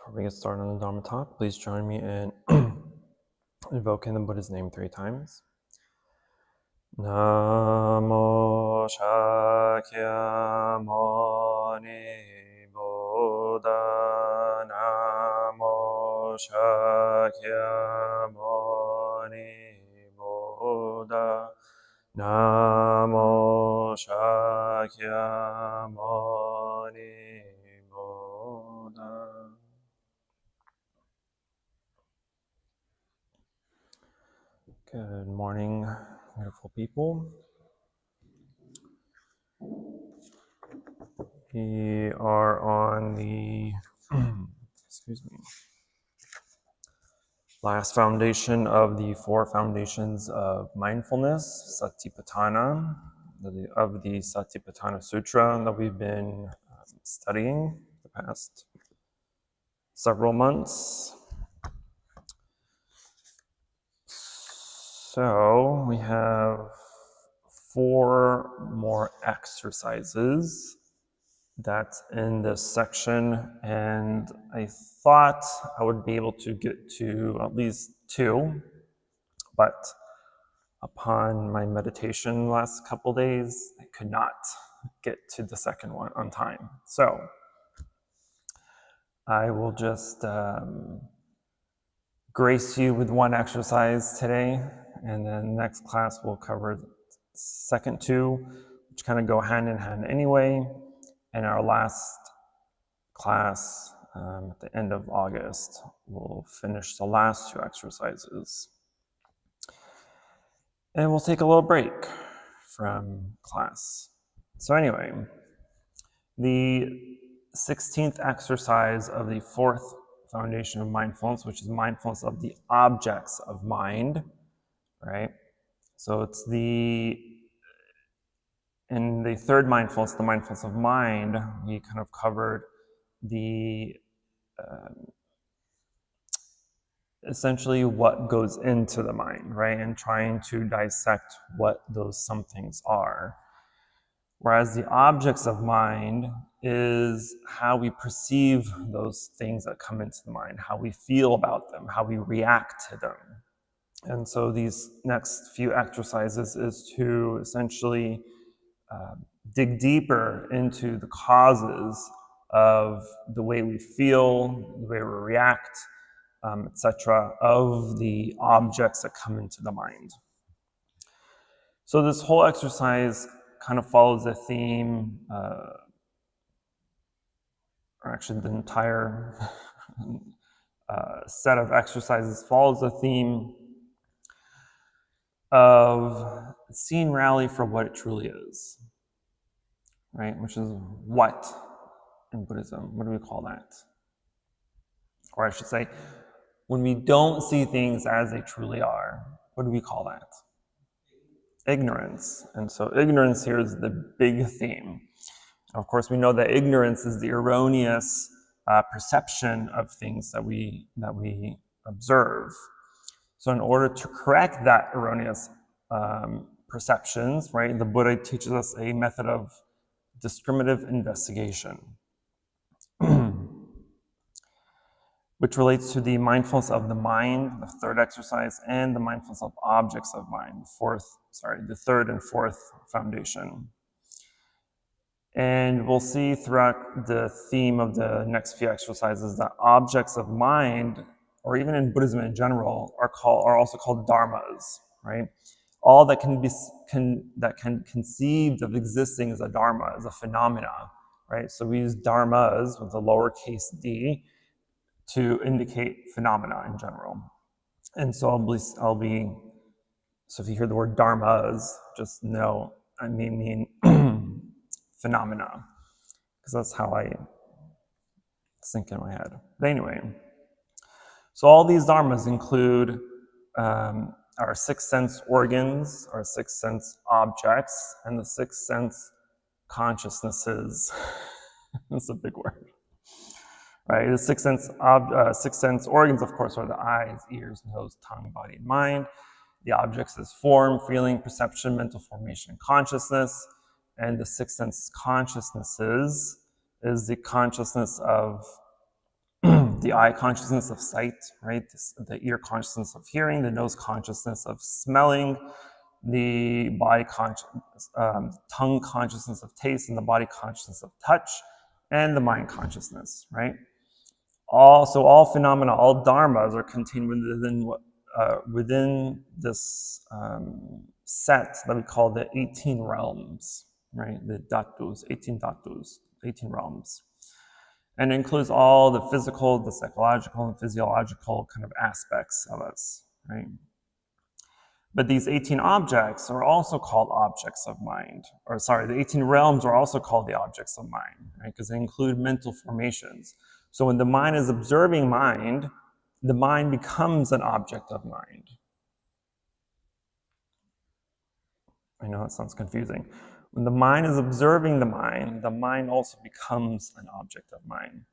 Before we get started on the Dharma talk, please join me in invoking the Buddha's name 3 times. Namo Shakyamuni Buddha. Namo Shakyamuni Buddha. Namo Shakyamuni Buddha. Good morning, beautiful people. We are on the last foundation of the 4 foundations of mindfulness, Satipatthana, of the Satipatthana Sutra that we've been studying the past several months. So we have 4 more exercises that's in this section, and I thought I would be able to get to at least 2, but upon my meditation last couple days, I could not get to the second one on time. So I will just grace you with 1 exercise today, and then next class we'll cover the second 2, which kind of go hand in hand anyway. And our last class at the end of August, we'll finish the last 2 exercises. And we'll take a little break from class. So anyway, the 16th exercise of the 4th foundation of mindfulness, which is mindfulness of the objects of mind, right? So it's in the 3rd mindfulness, the mindfulness of mind, we kind of covered the essentially what goes into the mind, right? And trying to dissect what those somethings are. Whereas the objects of mind is how we perceive those things that come into the mind, how we feel about them, how we react to them. And so these next few exercises is to essentially dig deeper into the causes of the way we feel, the way we react, etc., of the objects that come into the mind. So this whole exercise kind of follows the theme, or actually the entire set of exercises follows the theme of seeing reality for what it truly is, right? Which is what in Buddhism? What do we call that? Or I should say, when we don't see things as they truly are, what do we call that? Ignorance. And so ignorance here is the big theme. Of course, we know that ignorance is the erroneous perception of things that we observe. So in order to correct that erroneous perceptions, right, the Buddha teaches us a method of discriminative investigation, which relates to the mindfulness of the mind, the 3rd exercise, and the mindfulness of objects of mind, the 3rd and 4th foundation. And we'll see throughout the theme of the next few exercises that objects of mind, or even in Buddhism in general, are also called dharmas, right? All that can conceive of existing as a dharma, as a phenomena, right? So we use dharmas with the lowercase d to indicate phenomena in general. And so so if you hear the word dharmas, just know I mean phenomena, because that's how I think in my head. But anyway, so all these dharmas include our 6 sense organs, our 6 sense objects, and the 6 sense consciousnesses. That's a big word, right? The 6 sense organs, of course, are the eyes, ears, nose, tongue, body, and mind. The objects is form, feeling, perception, mental formation, and consciousness. And the 6 sense consciousnesses is the consciousness of the eye consciousness of sight, right? The ear consciousness of hearing, the nose consciousness of smelling, the body tongue consciousness of taste, and the body consciousness of touch, and the mind consciousness, right? All phenomena, all dharmas are contained within this set that we call the 18 realms, right? The dhatus, 18 realms. And it includes all the physical, the psychological, and physiological kind of aspects of us, right? But these 18 objects are also called objects of mind. The 18 realms are also called the objects of mind, right? Because they include mental formations. So when the mind is observing mind, the mind becomes an object of mind. I know that sounds confusing. When the mind is observing the mind also becomes an object of mind.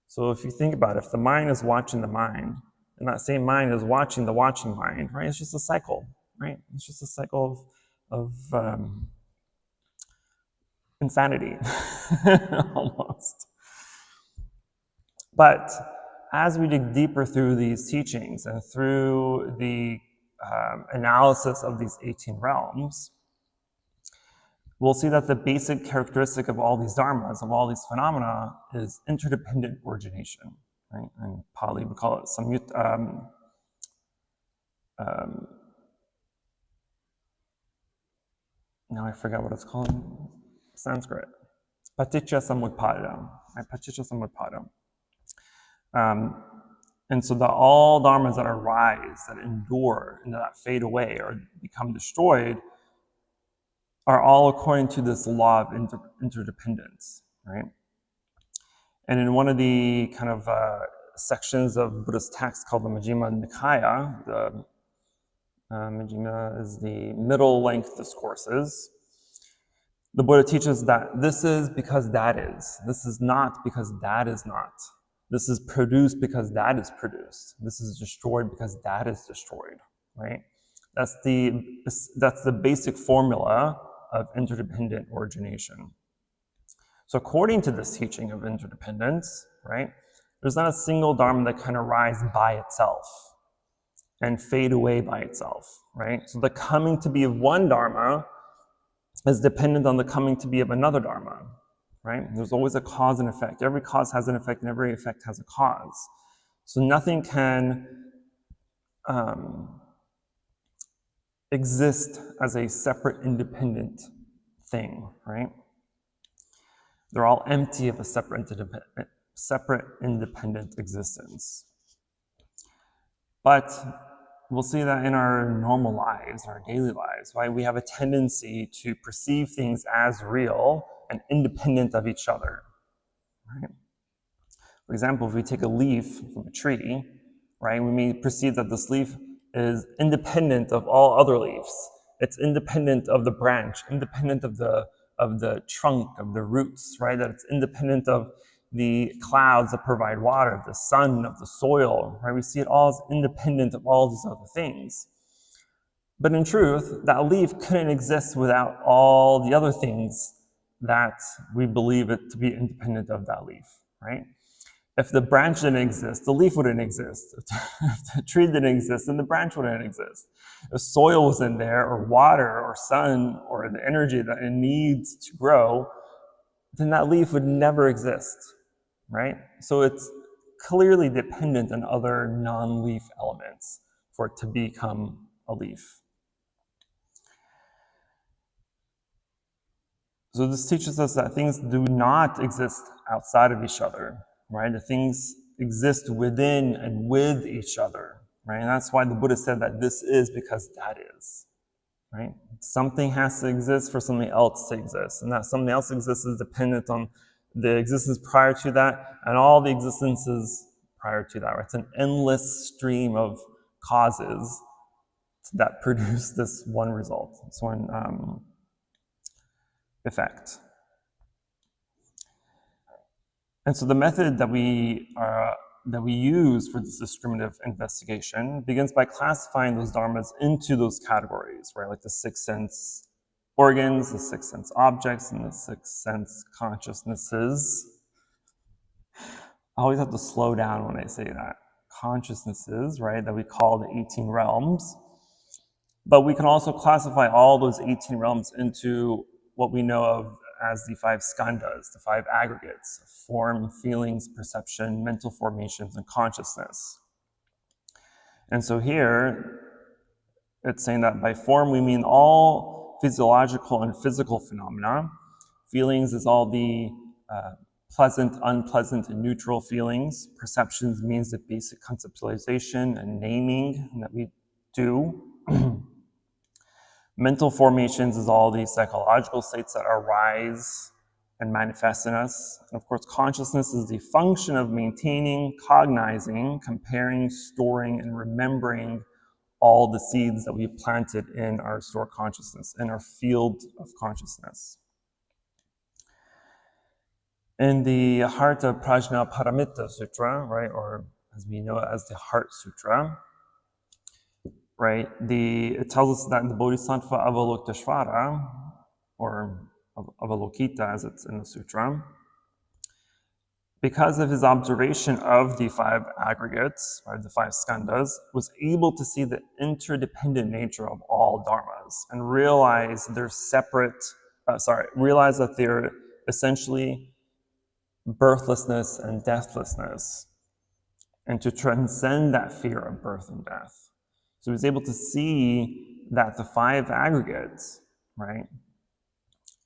So if you think about it, if the mind is watching the mind, and that same mind is watching the watching mind, right? It's just a cycle, right? It's just a cycle of insanity, almost. But as we dig deeper through these teachings and through the analysis of these 18 realms, we'll see that the basic characteristic of all these dharmas, of all these phenomena, is interdependent origination. Right? In Pali, we call it samyutta. Now I forget what it's called in Sanskrit. Paticca samutpada. Right? Paticca samutpada. And so that all dharmas that arise, that endure, and that fade away or become destroyed are all according to this law of interdependence, right? And in one of the kind of sections of Buddhist text called the Majjhima Nikaya, the Majjhima is the middle-length discourses, the Buddha teaches that this is because that is. This is not because that is not. This is produced because that is produced. This is destroyed because that is destroyed, right? That's the basic formula of interdependent origination. So according to this teaching of interdependence, right, there's not a single dharma that can arise by itself and fade away by itself, right? So the coming to be of one dharma is dependent on the coming to be of another dharma, right? There's always a cause and effect. Every cause has an effect and every effect has a cause. So nothing can exist as a separate independent thing, right? They're all empty of a separate independent existence. But we'll see that in our normal lives, our daily lives, right? We have a tendency to perceive things as real and independent of each other, right? For example, if we take a leaf from a tree, right, we may perceive that this leaf is independent of all other leaves. It's independent of the branch, independent of the trunk, of the roots, right? That it's independent of the clouds that provide water, of the sun, of the soil, right? We see it all as independent of all these other things. But in truth, that leaf couldn't exist without all the other things that we believe it to be independent of that leaf, right? If the branch didn't exist, the leaf wouldn't exist. If the tree didn't exist, then the branch wouldn't exist. If soil was in there, or water, or sun, or the energy that it needs to grow, then that leaf would never exist, right? So it's clearly dependent on other non-leaf elements for it to become a leaf. So this teaches us that things do not exist outside of each other, right? The things exist within and with each other, right? And that's why the Buddha said that this is because that is, right? Something has to exist for something else to exist, and that something else exists is dependent on the existence prior to that and all the existences prior to that, right? It's an endless stream of causes that produce this one result, this one effect. And so the method that we use for this discriminative investigation begins by classifying those dharmas into those categories, right? Like the six sense organs, the six sense objects, and the six sense consciousnesses. always have to slow down when I say that. Consciousnesses, right, that we call the 18 realms. But we can also classify all those 18 realms into what we know of as the 5 skandhas, the 5 aggregates: form, feelings, perception, mental formations, and consciousness. And so here, it's saying that by form we mean all physiological and physical phenomena. Feelings is all the pleasant, unpleasant, and neutral feelings. Perceptions means the basic conceptualization and naming that we do. Mental formations is all the psychological states that arise and manifest in us. And of course, consciousness is the function of maintaining, cognizing, comparing, storing, and remembering all the seeds that we planted in our stored consciousness, in our field of consciousness. In the Heart of Prajnaparamita Sutra, right, or as we know it as the Heart Sutra, right, it tells us that the Bodhisattva Avalokiteshvara, or Avalokita as it's in the sutra, because of his observation of the 5 aggregates, or the 5 skandhas, was able to see the interdependent nature of all dharmas and realize realize that they're essentially birthlessness and deathlessness, and to transcend that fear of birth and death. So he was able to see that the 5 aggregates, right,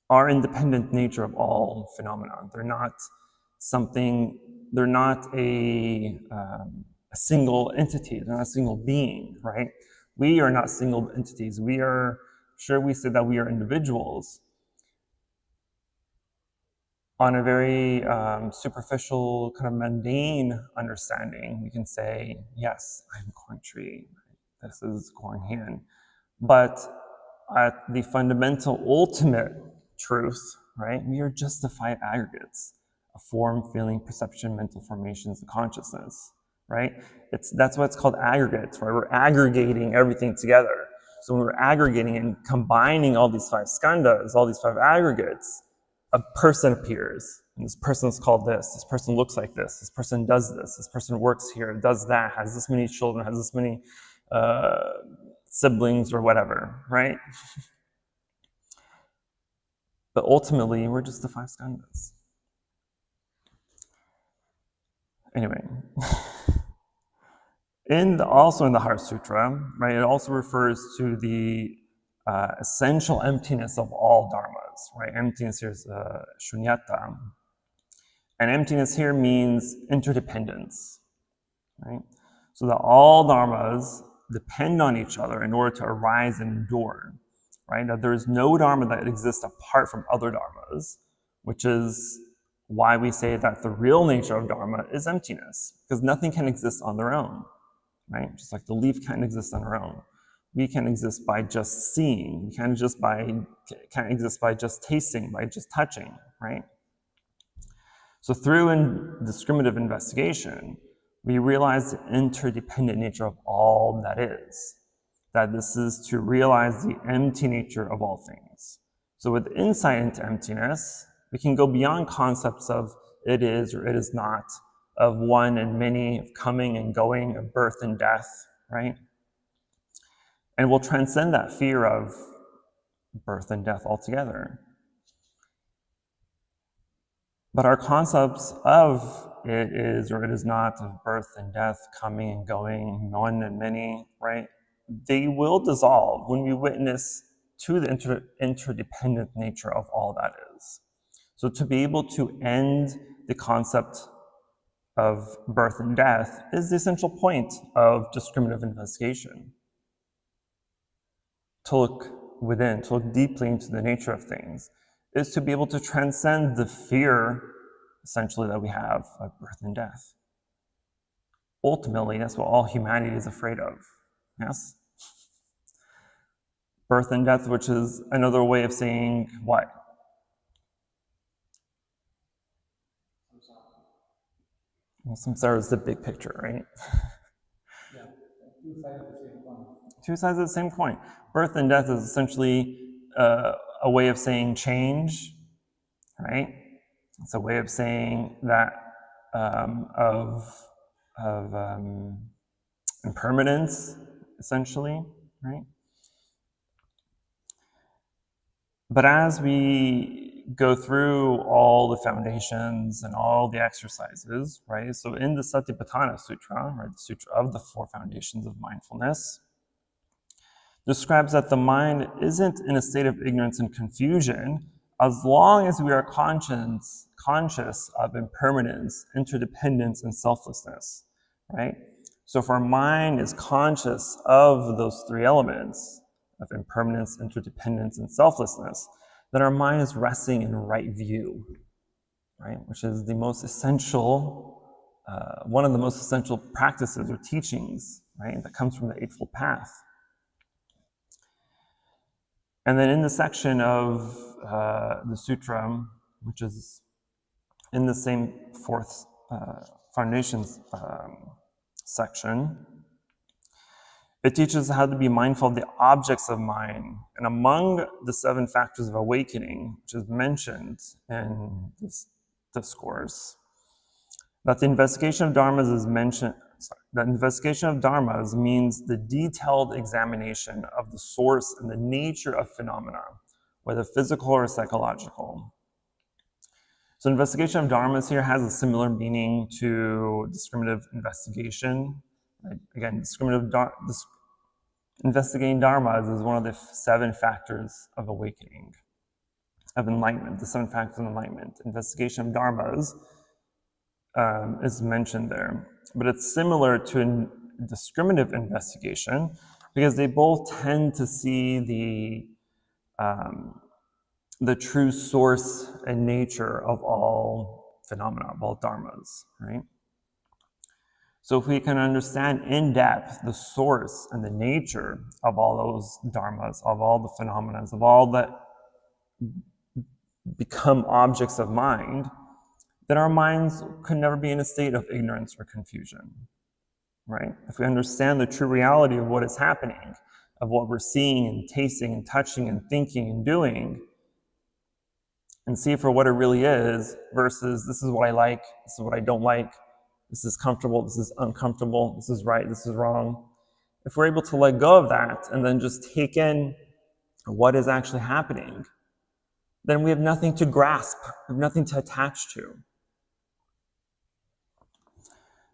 are independent nature of all phenomena. They're not something, they're not a single entity, they're not a single being, right? We are not single entities. We say that we are individuals. On a very superficial, kind of mundane understanding, we can say, yes, I'm Quang Tri, this is Quang Hian. But at the fundamental, ultimate truth, right, we are just the 5 aggregates of form, feeling, perception, mental formations, and consciousness, right? That's why it's called aggregates, right? We're aggregating everything together. So when we're aggregating and combining all these 5 skandhas, all these 5 aggregates, a person appears. And this person is called this person looks like this person does this person works here, does that, has this many children, has this many siblings or whatever, right? But ultimately, we're just the 5 skandhas. Anyway, also in the Heart Sutra, right, it also refers to the essential emptiness of all dharmas, right? Emptiness here is shunyata. And emptiness here means interdependence, right? So that all dharmas depend on each other in order to arise and endure, right? That there is no dharma that exists apart from other dharmas, which is why we say that the real nature of dharma is emptiness, because nothing can exist on their own, right? Just like the leaf can't exist on their own. We can exist by just seeing. We can't exist by just tasting, by just touching, right? So through discriminative investigation, we realize the interdependent nature of all that is. That this is to realize the empty nature of all things. So with insight into emptiness, we can go beyond concepts of it is or it is not, of one and many, of coming and going, of birth and death, right? And we'll transcend that fear of birth and death altogether. But our concepts of it is or it is not, of birth and death, coming and going, one and many, right? They will dissolve when we witness to the interdependent nature of all that is. So to be able to end the concept of birth and death is the essential point of discriminative investigation. To look within, to look deeply into the nature of things, is to be able to transcend the fear, essentially, that we have of birth and death. Ultimately, that's what all humanity is afraid of, yes? Birth and death, which is another way of saying what? Well, samsara is the big picture, right? Yeah, two sides of the same coin. Two sides of the same coin. Birth and death is essentially a way of saying change, right? It's a way of saying that of impermanence, essentially, right? But as we go through all the foundations and all the exercises, right? So in the Satipatthana Sutra, right, the Sutra of the Four Foundations of Mindfulness, describes that the mind isn't in a state of ignorance and confusion as long as we are conscious of impermanence, interdependence, and selflessness, right? So if our mind is conscious of those three elements of impermanence, interdependence, and selflessness, then our mind is resting in right view, right? Which is the most essential, one of the most essential practices or teachings, right? That comes from the Eightfold Path. And then in the section of the sutra, which is in the same fourth foundations section, it teaches how to be mindful of the objects of mind. And among the 7 factors of awakening, which is mentioned in this discourse, that the investigation of dharmas is mentioned. That investigation of dharmas means the detailed examination of the source and the nature of phenomena, whether physical or psychological. So investigation of dharmas here has a similar meaning to discriminative investigation. Right? Again, investigating dharmas is one of the 7 factors of awakening, of enlightenment, the 7 factors of enlightenment. Investigation of dharmas is mentioned there. But it's similar to a discriminative investigation because they both tend to see the true source and nature of all phenomena, of all dharmas, right? So if we can understand in depth the source and the nature of all those dharmas, of all the phenomena, of all that become objects of mind, then our minds could never be in a state of ignorance or confusion, right? If we understand the true reality of what is happening, of what we're seeing and tasting and touching and thinking and doing, and see it for what it really is versus this is what I like, this is what I don't like, this is comfortable, this is uncomfortable, this is right, this is wrong. If we're able to let go of that and then just take in what is actually happening, then we have nothing to grasp, we have nothing to attach to.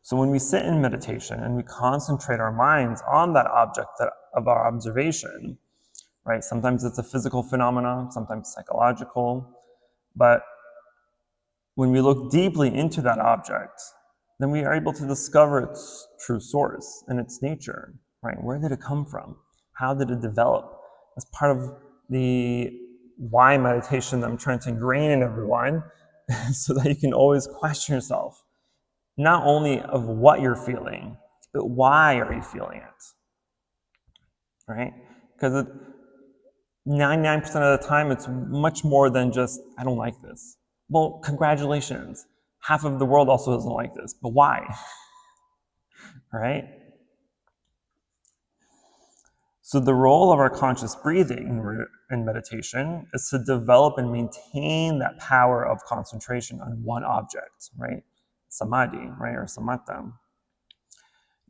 So when we sit in meditation and we concentrate our minds on that object of our observation, right? Sometimes it's a physical phenomenon, sometimes psychological, but when we look deeply into that object, then we are able to discover its true source and its nature, right? Where did it come from? How did it develop? As part of the why meditation that I'm trying to ingrain in everyone, so that you can always question yourself, not only of what you're feeling, but why are you feeling it, right? Because 99% of the time, it's much more than just, I don't like this. Well, congratulations. Half of the world also doesn't like this, but why? Right? So the role of our conscious breathing in meditation is to develop and maintain that power of concentration on one object, right? Samadhi, right, or samatha.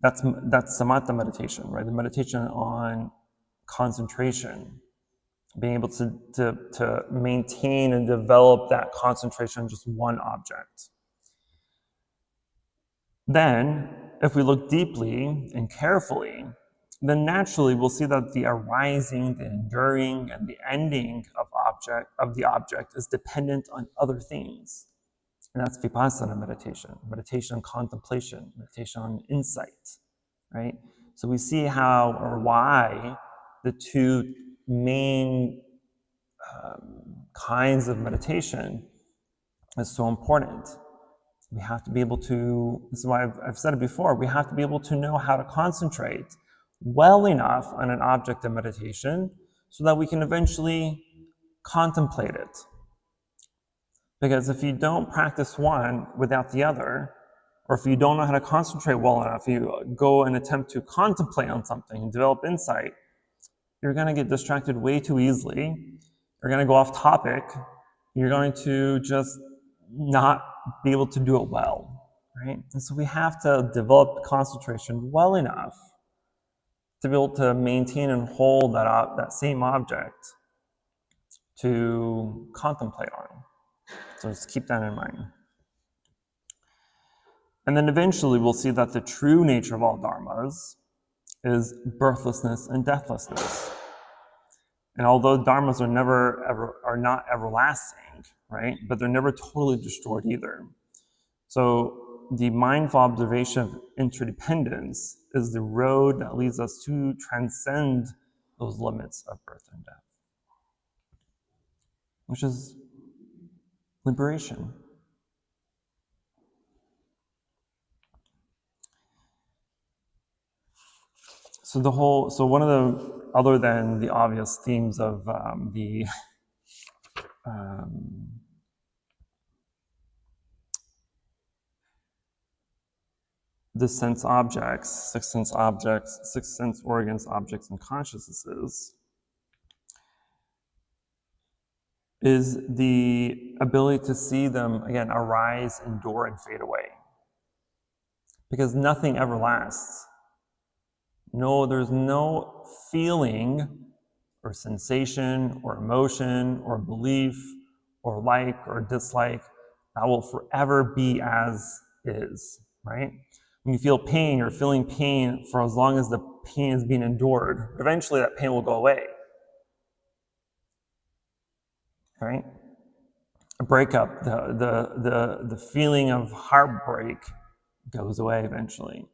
That's samatha meditation, right? The meditation on concentration, being able to maintain and develop that concentration on just one object. Then, if we look deeply and carefully, then naturally we'll see that the arising, the enduring, and the ending of the object is dependent on other things. And that's vipassana meditation, meditation on contemplation, meditation on insight, right? So we see how or why the 2 main kinds of meditation is so important. We have to be able to, this is why I've said it before, we have to be able to know how to concentrate well enough on an object of meditation so that we can eventually contemplate it. Because if you don't practice one without the other, or if you don't know how to concentrate well enough, you go and attempt to contemplate on something and develop insight, you're going to get distracted way too easily. You're going to go off topic. You're going to just not be able to do it well, right? And so we have to develop concentration well enough to be able to maintain and hold that same object to contemplate on. So just keep that in mind. And then eventually we'll see that the true nature of all dharmas is birthlessness and deathlessness. And although dharmas are not everlasting, right? But they're never totally destroyed either. So the mindful observation of interdependence is the road that leads us to transcend those limits of birth and death, which is liberation. So one of the, other than the obvious themes of the sense objects, six sense organs, objects, and consciousnesses, is the ability to see them, again, arise, endure, and fade away. Because nothing ever lasts. No, there's no feeling or sensation or emotion or belief or like or dislike that will forever be as is, right? When you feel pain, you're feeling pain for as long as the pain is being endured. Eventually that pain will go away, right? A breakup, the feeling of heartbreak goes away eventually.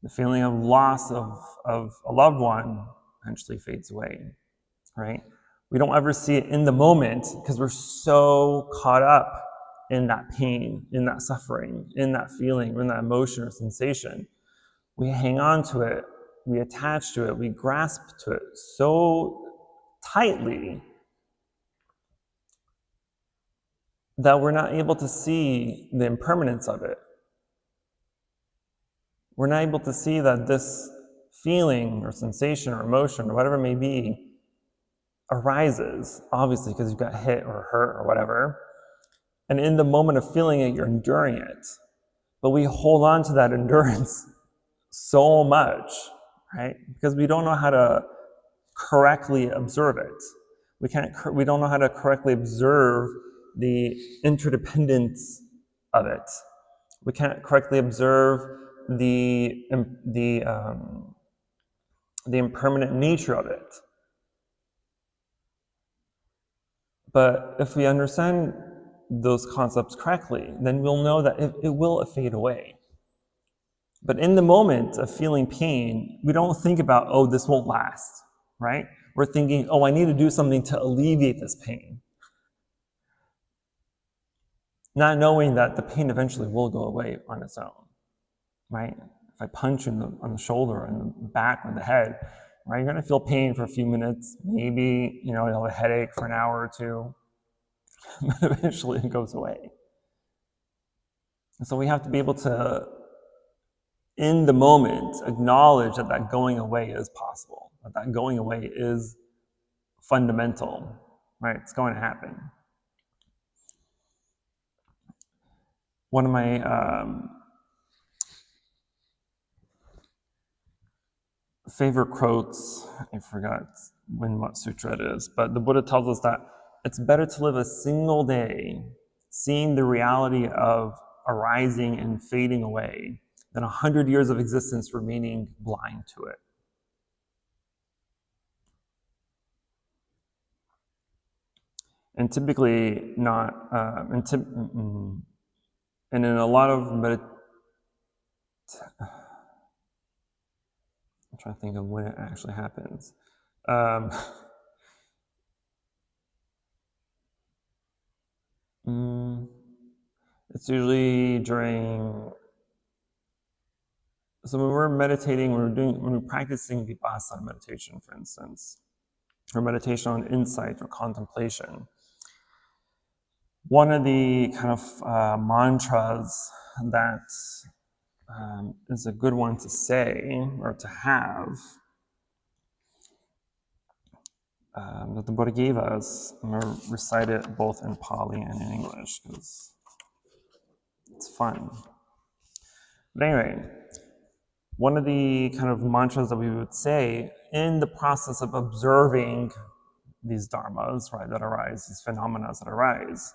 The feeling of loss of a loved one eventually fades away, right? We don't ever see it in the moment because we're so caught up in that pain, in that suffering, in that feeling, in that emotion or sensation. We hang on to it, we attach to it, we grasp to it so tightly that we're not able to see the impermanence of it. We're not able to see that this feeling or sensation or emotion or whatever it may be arises, obviously because you got hit or hurt or whatever. And in the moment of feeling it, you're enduring it. But we hold on to that endurance so much, right? Because we don't know how to correctly observe it. We don't know how to correctly observe the interdependence of it. We can't correctly observe the impermanent nature of it. But if we understand those concepts correctly, then we'll know that it will fade away. But in the moment of feeling pain, we don't think about, oh, this won't last, right? We're thinking, oh, I need to do something to alleviate this pain. Not knowing that the pain eventually will go away on its own, right? If I punch you on the shoulder and the back or the head, right, you're going to feel pain for a few minutes. Maybe, you'll have a headache for an hour or two, but eventually it goes away. And so we have to be able to, in the moment, acknowledge that that going away is possible, that that going away is fundamental, right? It's going to happen. One of my favorite quotes, I forgot what sutra it is, but the Buddha tells us that it's better to live a single day seeing the reality of arising and fading away than 100 years of existence remaining blind to it. And typically not, and in a lot of I'm trying to think of when it actually happens. It's usually during, so when we're meditating, when we're practicing vipassana meditation, for instance, or meditation on insight or contemplation, one of the kind of mantras that is a good one to say or to have that the Buddha gave us. I'm going to recite it both in Pali and in English because it's fun. But anyway, one of the kind of mantras that we would say in the process of observing these dharmas, right, that arise, these phenomena that arise,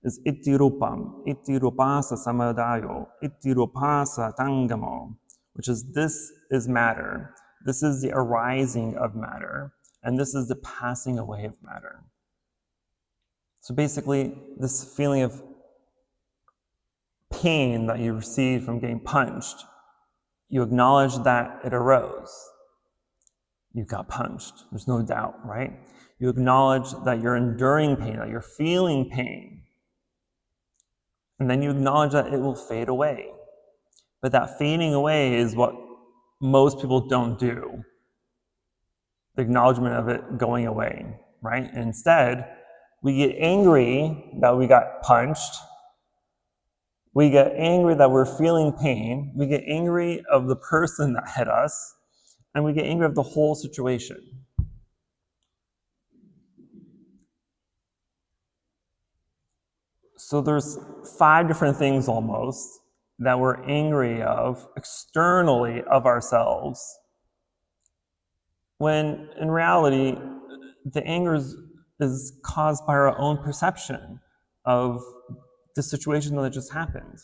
is iti rupasa samadayo, iti rupasa tangamo, which is this is matter, this is the arising of matter, and this is the passing away of matter. So basically, this feeling of pain that you received from getting punched, you acknowledge that it arose. You got punched, there's no doubt, right? You acknowledge that you're enduring pain, that you're feeling pain. And then you acknowledge that it will fade away. But that fading away is what most people don't do. The acknowledgement of it going away, right? And instead, we get angry that we got punched. We get angry that we're feeling pain. We get angry of the person that hit us. And we get angry of the whole situation. So there's 5 different things almost that we're angry of externally of ourselves, when in reality, the anger is caused by our own perception of the situation that just happened.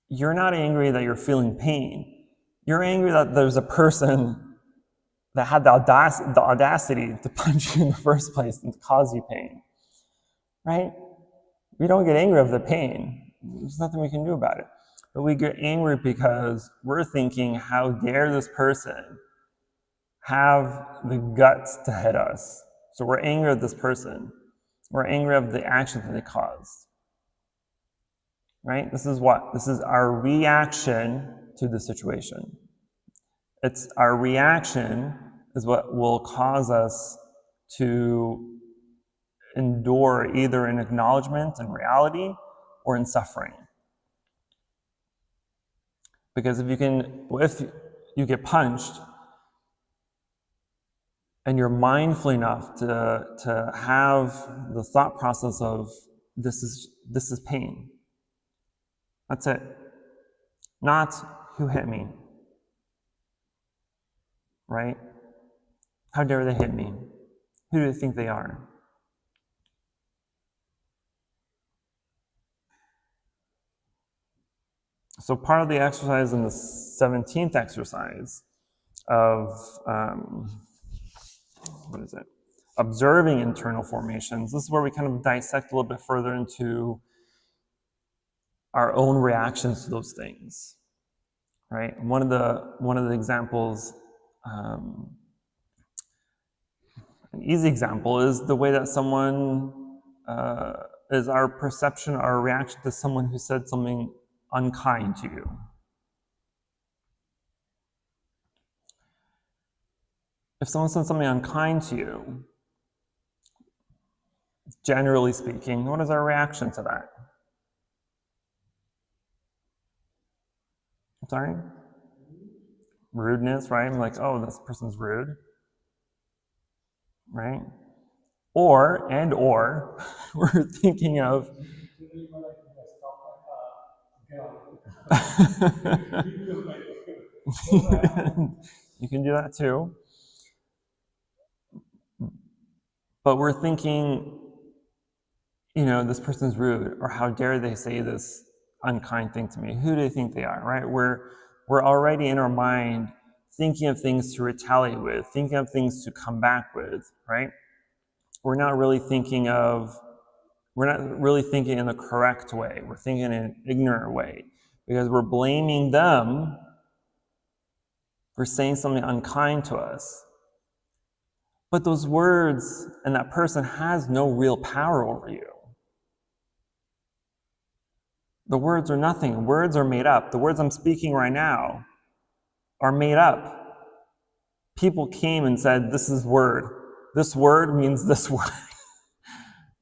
You're not angry that you're feeling pain. You're angry that there's a person that had the audacity to punch you in the first place and to cause you pain. Right? We don't get angry of the pain. There's nothing we can do about it. But we get angry because we're thinking, how dare this person have the guts to hit us? So we're angry at this person. We're angry of the action that they caused. Right? This is what? This is our reaction to the situation. It's our reaction is what will cause us to endure either in acknowledgement and reality or in suffering. Because if you get punched and you're mindful enough to have the thought process of this is pain. That's it. Not who hit me. Right? How dare they hit me? Who do they think they are? So part of the exercise in the 17th exercise of, observing internal formations, this is where we kind of dissect a little bit further into our own reactions to those things, right? One of the examples, an easy example is the way that someone, is our perception, our reaction to someone who said something unkind to you. If someone says something unkind to you, generally speaking, what is our reaction to that? I'm sorry? Rudeness, right? I'm like, oh, this person's rude. Right? Or we're thinking of you can do that too. But we're thinking, this person's rude, or how dare they say this unkind thing to me? Who do they think they are, right? We're already in our mind thinking of things to retaliate with, thinking of things to come back with, right? We're not really thinking in the correct way. We're thinking in an ignorant way because we're blaming them for saying something unkind to us. But those words and that person has no real power over you. The words are nothing. Words are made up. The words I'm speaking right now are made up. People came and said, this is word. This word means this word.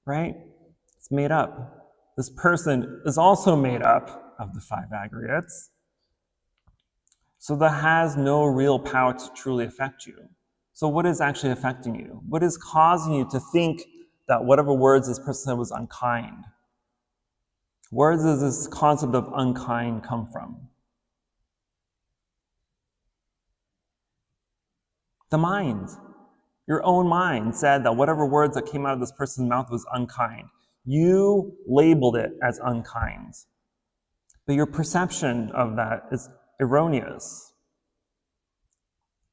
Right? It's made up. This person is also made up of the 5 aggregates. So that has no real power to truly affect you. So what is actually affecting you? What is causing you to think that whatever words this person said was unkind? Where does this concept of unkind come from? The mind. Your own mind said that whatever words that came out of this person's mouth was unkind. You labeled it as unkind. But your perception of that is erroneous.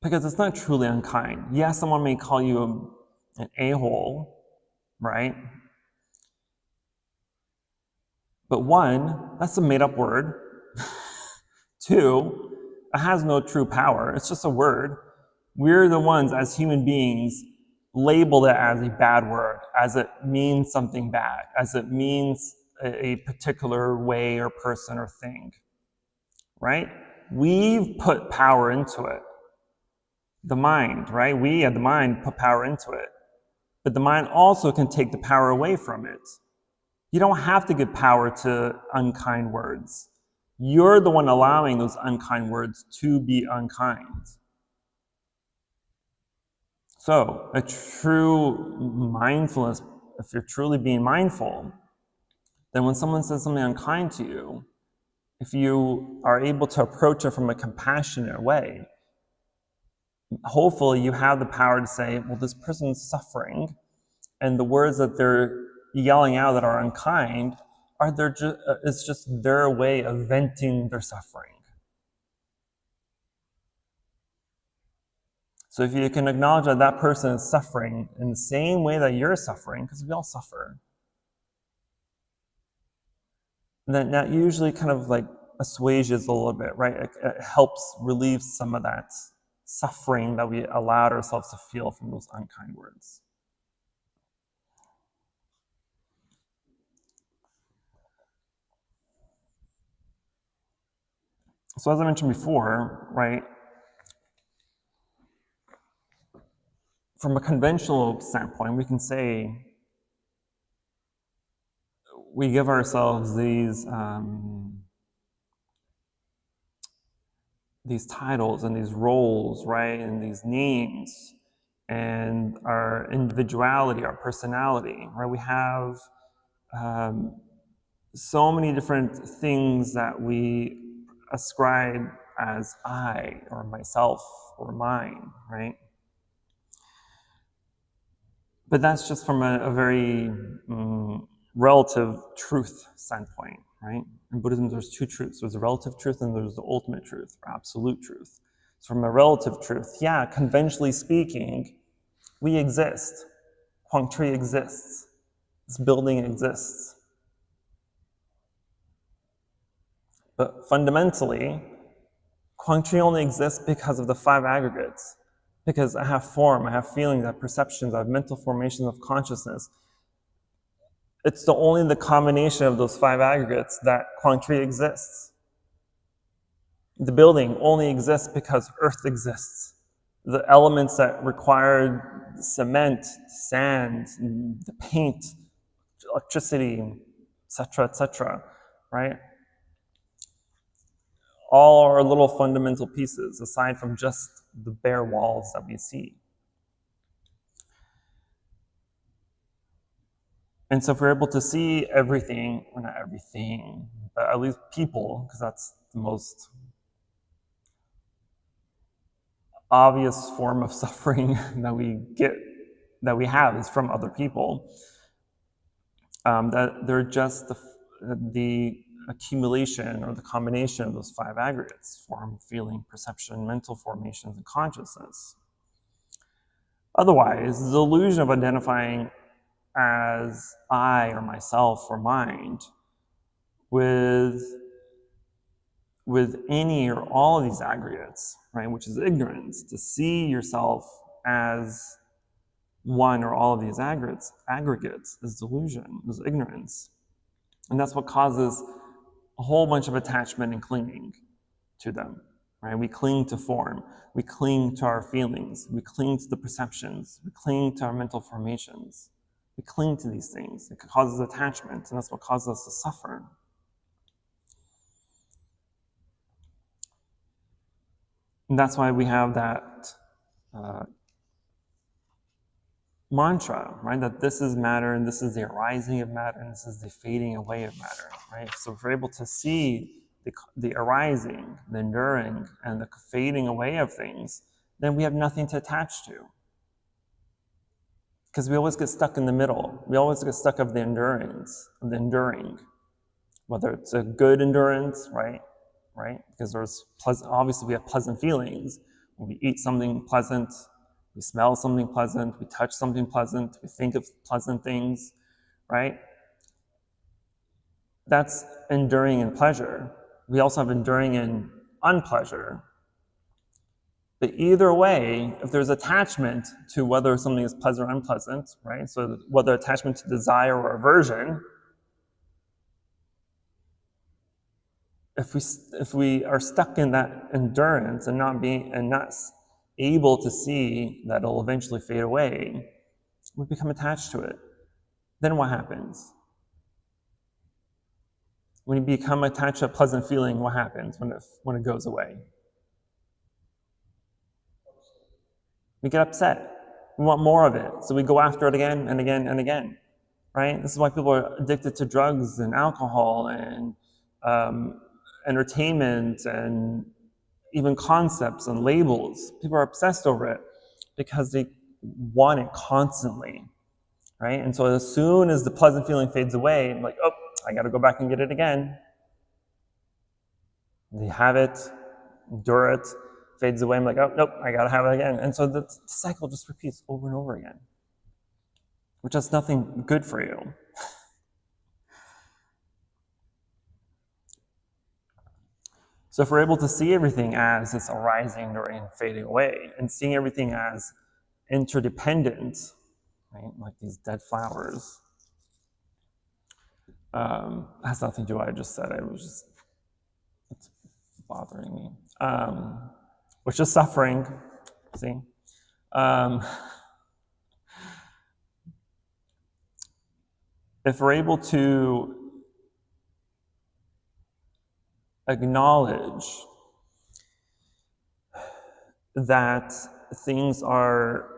Because it's not truly unkind. Yes, someone may call you an a-hole, right? But one, that's a made-up word. Two, it has no true power. It's just a word. We're the ones, as human beings, labeled it as a bad word, as it means something bad, as it means a particular way or person or thing, right? We've put power into it. The mind, right? We at the mind put power into it. But the mind also can take the power away from it. You don't have to give power to unkind words. You're the one allowing those unkind words to be unkind. So, a true mindfulness, if you're truly being mindful, then when someone says something unkind to you, if you are able to approach it from a compassionate way, hopefully you have the power to say, well, this person's suffering, and the words that they're yelling out that are unkind it's just their way of venting their suffering. So if you can acknowledge that that person is suffering in the same way that you're suffering, because we all suffer, then that usually kind of like assuages a little bit, right? It helps relieve some of that suffering that we allowed ourselves to feel from those unkind words. So as I mentioned before, right, from a conventional standpoint, we can say we give ourselves these titles and these roles, right, and these names, and our individuality, our personality, right? We have so many different things that we ascribe as I, or myself, or mine, right? But that's just from a very relative truth standpoint, right? In Buddhism, there's two truths. There's a relative truth and there's the ultimate truth, or absolute truth. So from a relative truth, yeah, conventionally speaking, we exist. Quang Tri exists. This building exists. But fundamentally, Quang Tri only exists because of the five aggregates. Because I have form, I have feelings, I have perceptions, I have mental formations of consciousness. It's only the combination of those five aggregates that Quang Tri exists. The building only exists because earth exists. The elements that require cement, sand, the paint, electricity, etc., right? All are little fundamental pieces aside from just the bare walls that we see. And so if we're able to see everything, or not everything, but at least people, because that's the most obvious form of suffering that we have is from other people, that they're just the accumulation or the combination of those five aggregates: form, feeling, perception, mental formations, and consciousness. Otherwise, the illusion of identifying as I or myself or mind with any or all of these aggregates, right, which is ignorance. To see yourself as one or all of these aggregates is delusion, is ignorance. And that's what causes a whole bunch of attachment and clinging to them, right? We cling to form, we cling to our feelings, we cling to the perceptions, we cling to our mental formations. We cling to these things. It causes attachment, and that's what causes us to suffer. And that's why we have that mantra, right? That this is matter, and this is the arising of matter, and this is the fading away of matter, right? So if we're able to see the arising, the enduring, and the fading away of things, then we have nothing to attach to. Because we always get stuck in the middle. We always get stuck of the endurance, of the enduring. Whether it's a good endurance, right? Because there's obviously we have pleasant feelings. When we eat something pleasant, we smell something pleasant, we touch something pleasant, we think of pleasant things, right? That's enduring in pleasure. We also have enduring in unpleasure. But either way, if there's attachment to whether something is pleasant or unpleasant, right? So whether attachment to desire or aversion, if we are stuck in that endurance and not able to see that it'll eventually fade away, we become attached to it. Then what happens? When you become attached to a pleasant feeling, what happens when it goes away? We get upset. We want more of it. So we go after it again and again and again, right? This is why people are addicted to drugs and alcohol and entertainment and even concepts and labels. People are obsessed over it because they want it constantly, right? And so as soon as the pleasant feeling fades away, I'm like, oh, I got to go back and get it again. They have it, endure it, fades away. I'm like, oh, nope, I got to have it again. And so the cycle just repeats over and over again, which has nothing good for you. So if we're able to see everything as this arising, enduring, and fading away, and seeing everything as interdependent, right, like these dead flowers, has nothing to do with what I just said. It's bothering me. Which is suffering, see? If we're able to acknowledge that things are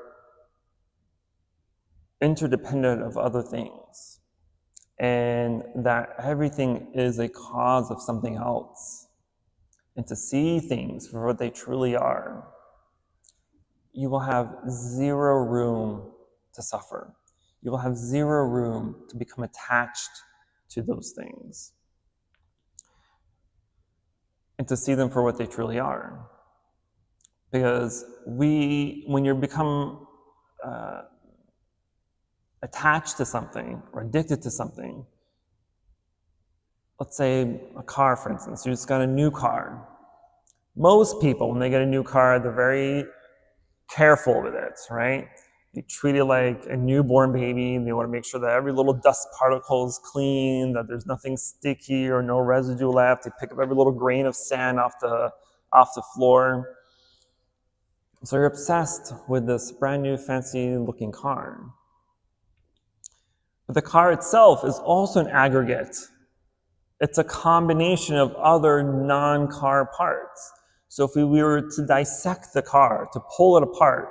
interdependent of other things, and that everything is a cause of something else, and to see things for what they truly are, you will have zero room to suffer. You will have zero room to become attached to those things, and to see them for what they truly are. Because when you become attached to something or addicted to something, let's say a car, for instance, you just got a new car. Most people, when they get a new car, they're very careful with it, right? They treat it like a newborn baby. They want to make sure that every little dust particle is clean, that there's nothing sticky or no residue left. They pick up every little grain of sand off the floor. So you're obsessed with this brand new fancy looking car. But the car itself is also an aggregate. It's a combination of other non-car parts. So if we were to dissect the car, to pull it apart,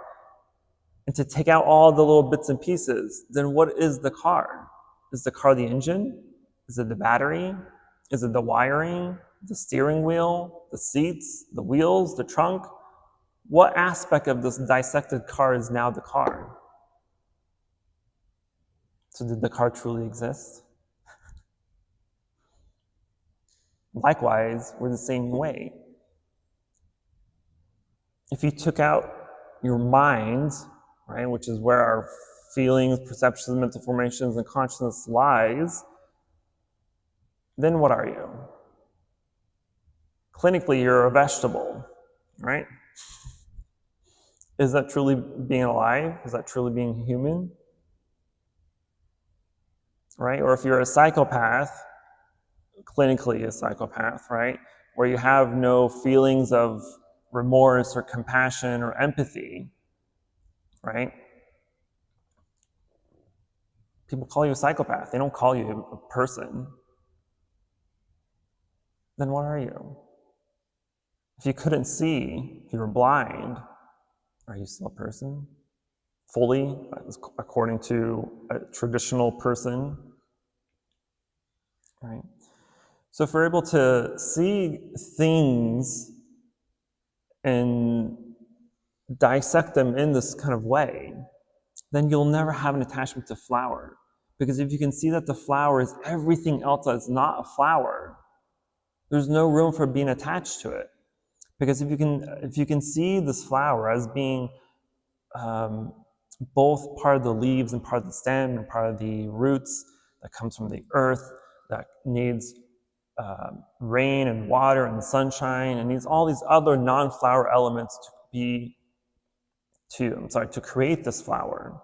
and to take out all the little bits and pieces, then what is the car? Is the car the engine? Is it the battery? Is it the wiring, the steering wheel, the seats, the wheels, the trunk? What aspect of this dissected car is now the car? So did the car truly exist? Likewise, we're the same way. If you took out your mind, right, which is where our feelings, perceptions, mental formations, and consciousness lies, then what are you? Clinically, you're a vegetable, right? Is that truly being alive? Is that truly being human? Right? Or if you're a psychopath, clinically a psychopath, right? Where you have no feelings of remorse or compassion or empathy, right? People call you a psychopath. They don't call you a person. Then what are you? If you couldn't see, if you were blind, are you still a person? fully, according to a traditional person, right? So if we're able to see things and dissect them in this kind of way, then you'll never have an attachment to flower. Because if you can see that the flower is everything else that's not a flower, there's no room for being attached to it. Because if you can see this flower as being both part of the leaves and part of the stem and part of the roots that comes from the earth, that needs rain and water and sunshine, and needs all these other non-flower elements to create this flower,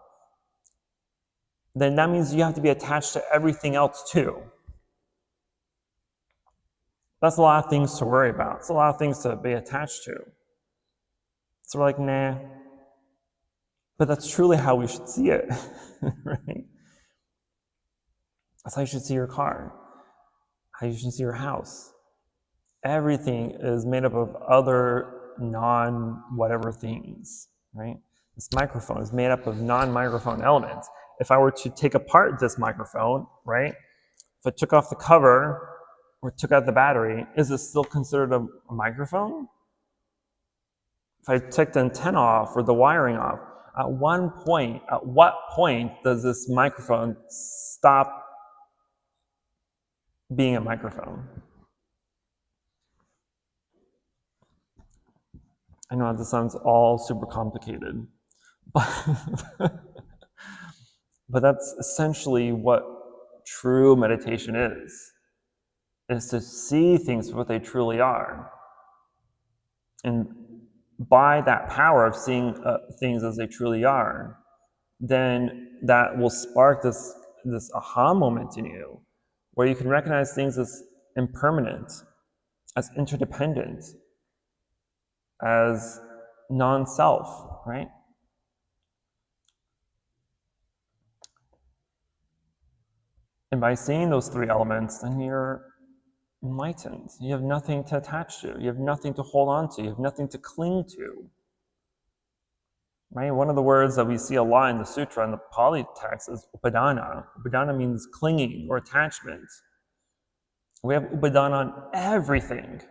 then that means you have to be attached to everything else too. That's a lot of things to worry about. It's a lot of things to be attached to. So we're like, nah. But that's truly how we should see it, right? That's how you should see your car, how you should see your house. Everything is made up of other non-whatever things, right? This microphone is made up of non-microphone elements. If I were to take apart this microphone, right? If I took off the cover or took out the battery, is it still considered a microphone? If I took the antenna off or the wiring off, at what point does this microphone stop being a microphone? I know this sounds all super complicated, but that's essentially what true meditation is to see things for what they truly are. And by that power of seeing things as they truly are, then that will spark this aha moment in you, where you can recognize things as impermanent, as interdependent, as non-self, right? And by seeing those three elements, then you're enlightened. You have nothing to attach to. You have nothing to hold on to. You have nothing to cling to. Right? One of the words that we see a lot in the sutra and the Pali text is upadana. Upadana means clinging or attachment. We have upadana on everything.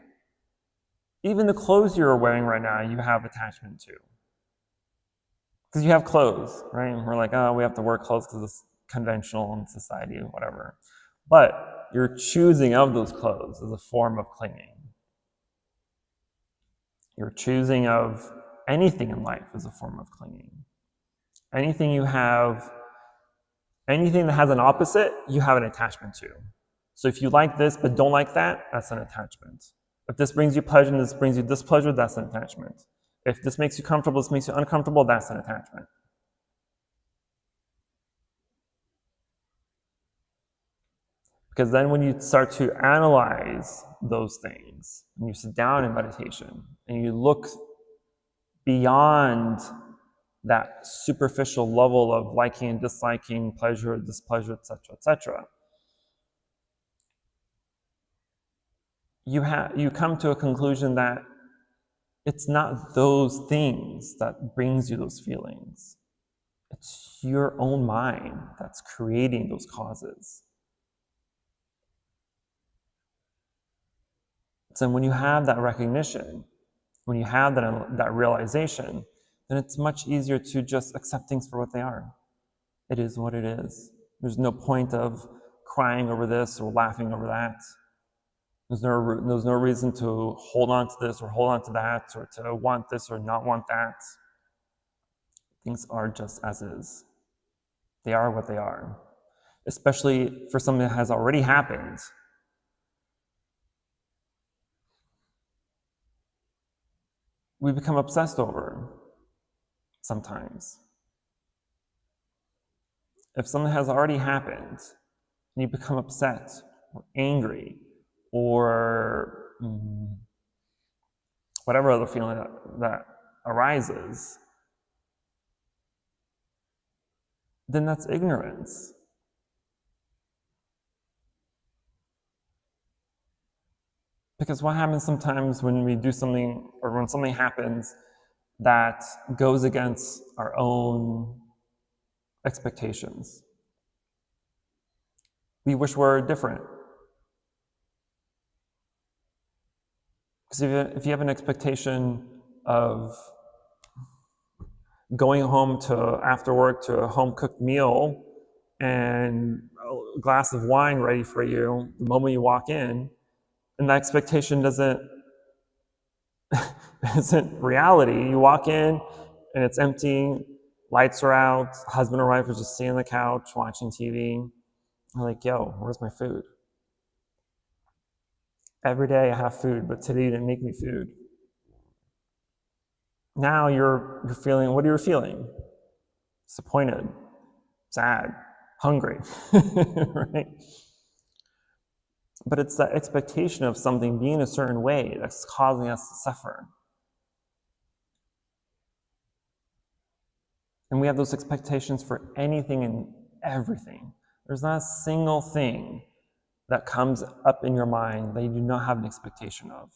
Even the clothes you're wearing right now, you have attachment to. Because you have clothes, right? And we're like, oh, we have to wear clothes because it's conventional in society or whatever. But your choosing of those clothes is a form of clinging. Your choosing of anything in life is a form of clinging. Anything that has an opposite, you have an attachment to. So if you like this but don't like that, that's an attachment. If this brings you pleasure and this brings you displeasure, that's an attachment. If this makes you comfortable, this makes you uncomfortable, that's an attachment. Because then when you start to analyze those things, and you sit down in meditation, and you look beyond that superficial level of liking and disliking, pleasure, displeasure, etc., you come to a conclusion that it's not those things that brings you those feelings. It's your own mind that's creating those causes. So when you have that recognition, when you have that realization, then it's much easier to just accept things for what they are. It is what it is. There's no point of crying over this or laughing over that. There's no reason to hold on to this or hold on to that, or to want this or not want that. Things are just as is. They are what they are. Especially for something that has already happened. We become obsessed over sometimes. If something has already happened, and you become upset or angry or whatever other feeling that arises, then that's ignorance. Because what happens sometimes when we do something, or when something happens that goes against our own expectations. We wish we were different. Because if you have an expectation of going home after work to a home-cooked meal and a glass of wine ready for you the moment you walk in, and that expectation isn't reality. You walk in and it's empty, lights are out, husband or wife are just sitting on the couch watching TV. I'm like, yo, where's my food? Every day I have food, but today you didn't make me food. Now you're feeling, what are you feeling? Disappointed, sad, hungry, right? But it's that expectation of something being a certain way that's causing us to suffer. And we have those expectations for anything and everything. There's not a single thing that comes up in your mind that you do not have an expectation of.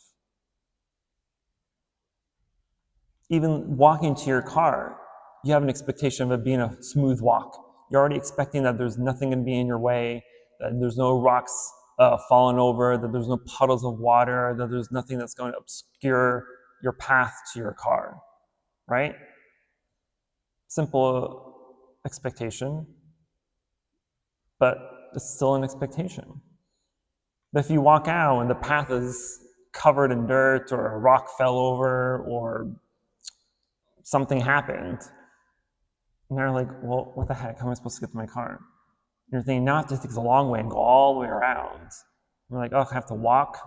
Even walking to your car, you have an expectation of it being a smooth walk. You're already expecting that there's nothing going to be in your way, that there's no rocks falling over, that there's no puddles of water, that there's nothing that's going to obscure your path to your car, right? Simple expectation, but it's still an expectation. But if you walk out and the path is covered in dirt, or a rock fell over, or something happened, and they're like, well, what the heck? How am I supposed to get to my car? And you're thinking, now I have to take the long way and go all the way around. And you're like, oh, I have to walk?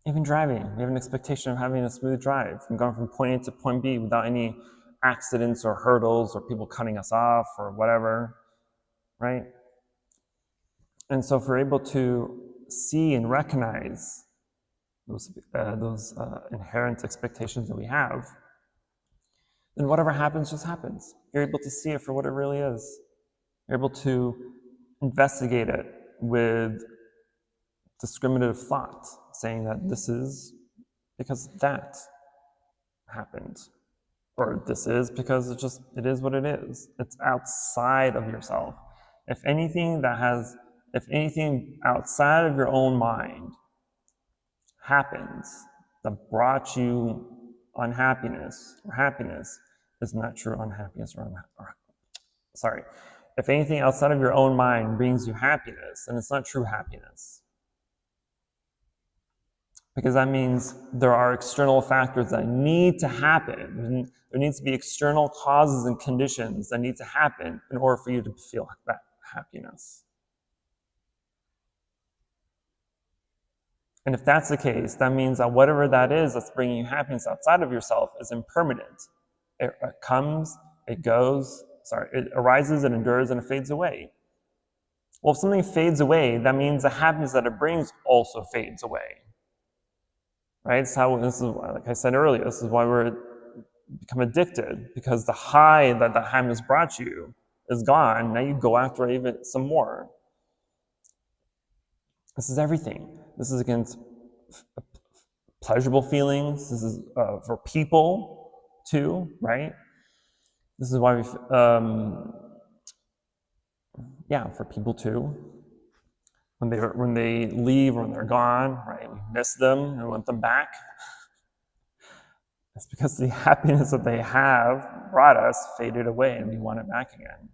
Even driving, we have an expectation of having a smooth drive, from going from point A to point B without any accidents or hurdles or people cutting us off or whatever, right? And so if we're able to see and recognize those inherent expectations that we have, then whatever happens just happens. You're able to see it for what it really is. You're able to investigate it with discriminative thought, saying that this is because that happened, or this is because it is what it is. It's outside of yourself. If anything outside of your own mind happens that brought you unhappiness or happiness, is not true unhappiness sorry. If anything outside of your own mind brings you happiness, then it's not true happiness. Because that means there are external factors that need to happen. There needs to be external causes and conditions that need to happen in order for you to feel that happiness. And if that's the case, that means that whatever that is that's bringing you happiness outside of yourself is impermanent. It comes, it goes, it arises and endures and it fades away. Well, if something fades away, that means the happiness that it brings also fades away. Right? This is, like I said earlier, this is why we're become addicted, because the high that the happiness brought you is gone. Now you go after even some more. This is everything. This is against pleasurable feelings. This is for people too, right? This is why for people too. When they leave or when they're gone, right? We miss them and we want them back. It's because the happiness that they have brought us faded away and we want it back again.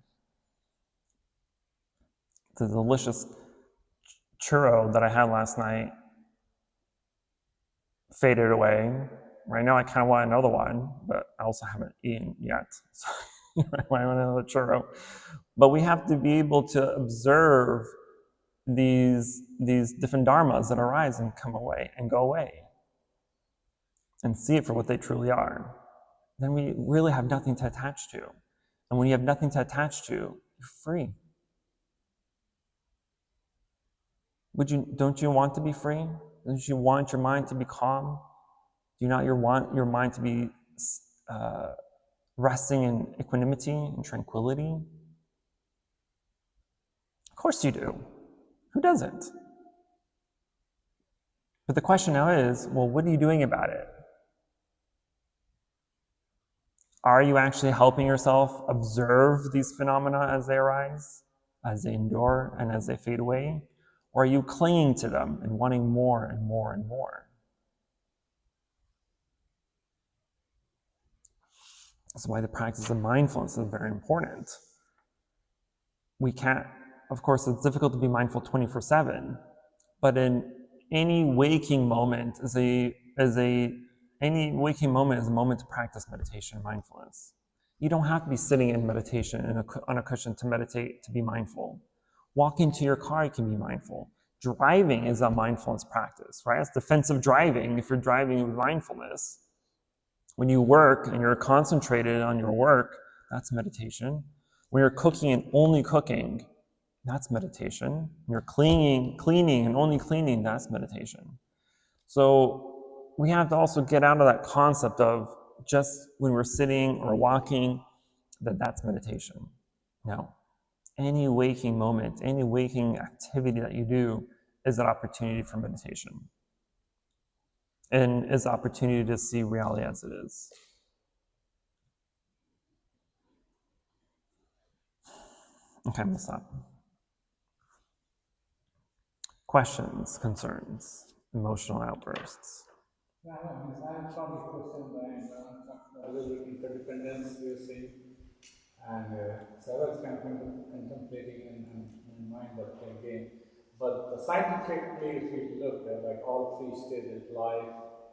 The delicious churro that I had last night faded away. Right now I kind of want another one, but I also haven't eaten yet. So I want another churro. But we have to be able to observe these different dharmas that arise and come away and go away, and see it for what they truly are. Then we really have nothing to attach to. And when you have nothing to attach to, you're free. Don't you want to be free? Don't you want your mind to be calm? Do you not want your mind to be resting in equanimity and tranquility? Of course you do. Who doesn't? But the question now is, well, what are you doing about it? Are you actually helping yourself observe these phenomena as they arise, as they endure, and as they fade away? Or are you clinging to them and wanting more and more and more? That's why the practice of mindfulness is very important. We can't, of course, it's difficult to be mindful 24/7, but in any waking moment any waking moment is a moment to practice meditation and mindfulness. You don't have to be sitting in meditation on a cushion to meditate, to be mindful. Walking to your car, you can be mindful. Driving is a mindfulness practice, right? It's defensive driving if you're driving with mindfulness. When you work and you're concentrated on your work, that's meditation. When you're cooking and only cooking, that's meditation. When you're cleaning and only cleaning, that's meditation. So we have to also get out of that concept of just when we're sitting or walking, that's meditation. No. Any waking moment, any waking activity that you do is an opportunity for meditation. And is an opportunity to see reality as it is. Okay, I'm gonna stop. Questions, concerns, emotional outbursts. Yeah, I found the question and a little bit interdependence you're saying, and so I was kind of contemplating in my mind of playing game. But scientifically, if you look at like all three stages, life,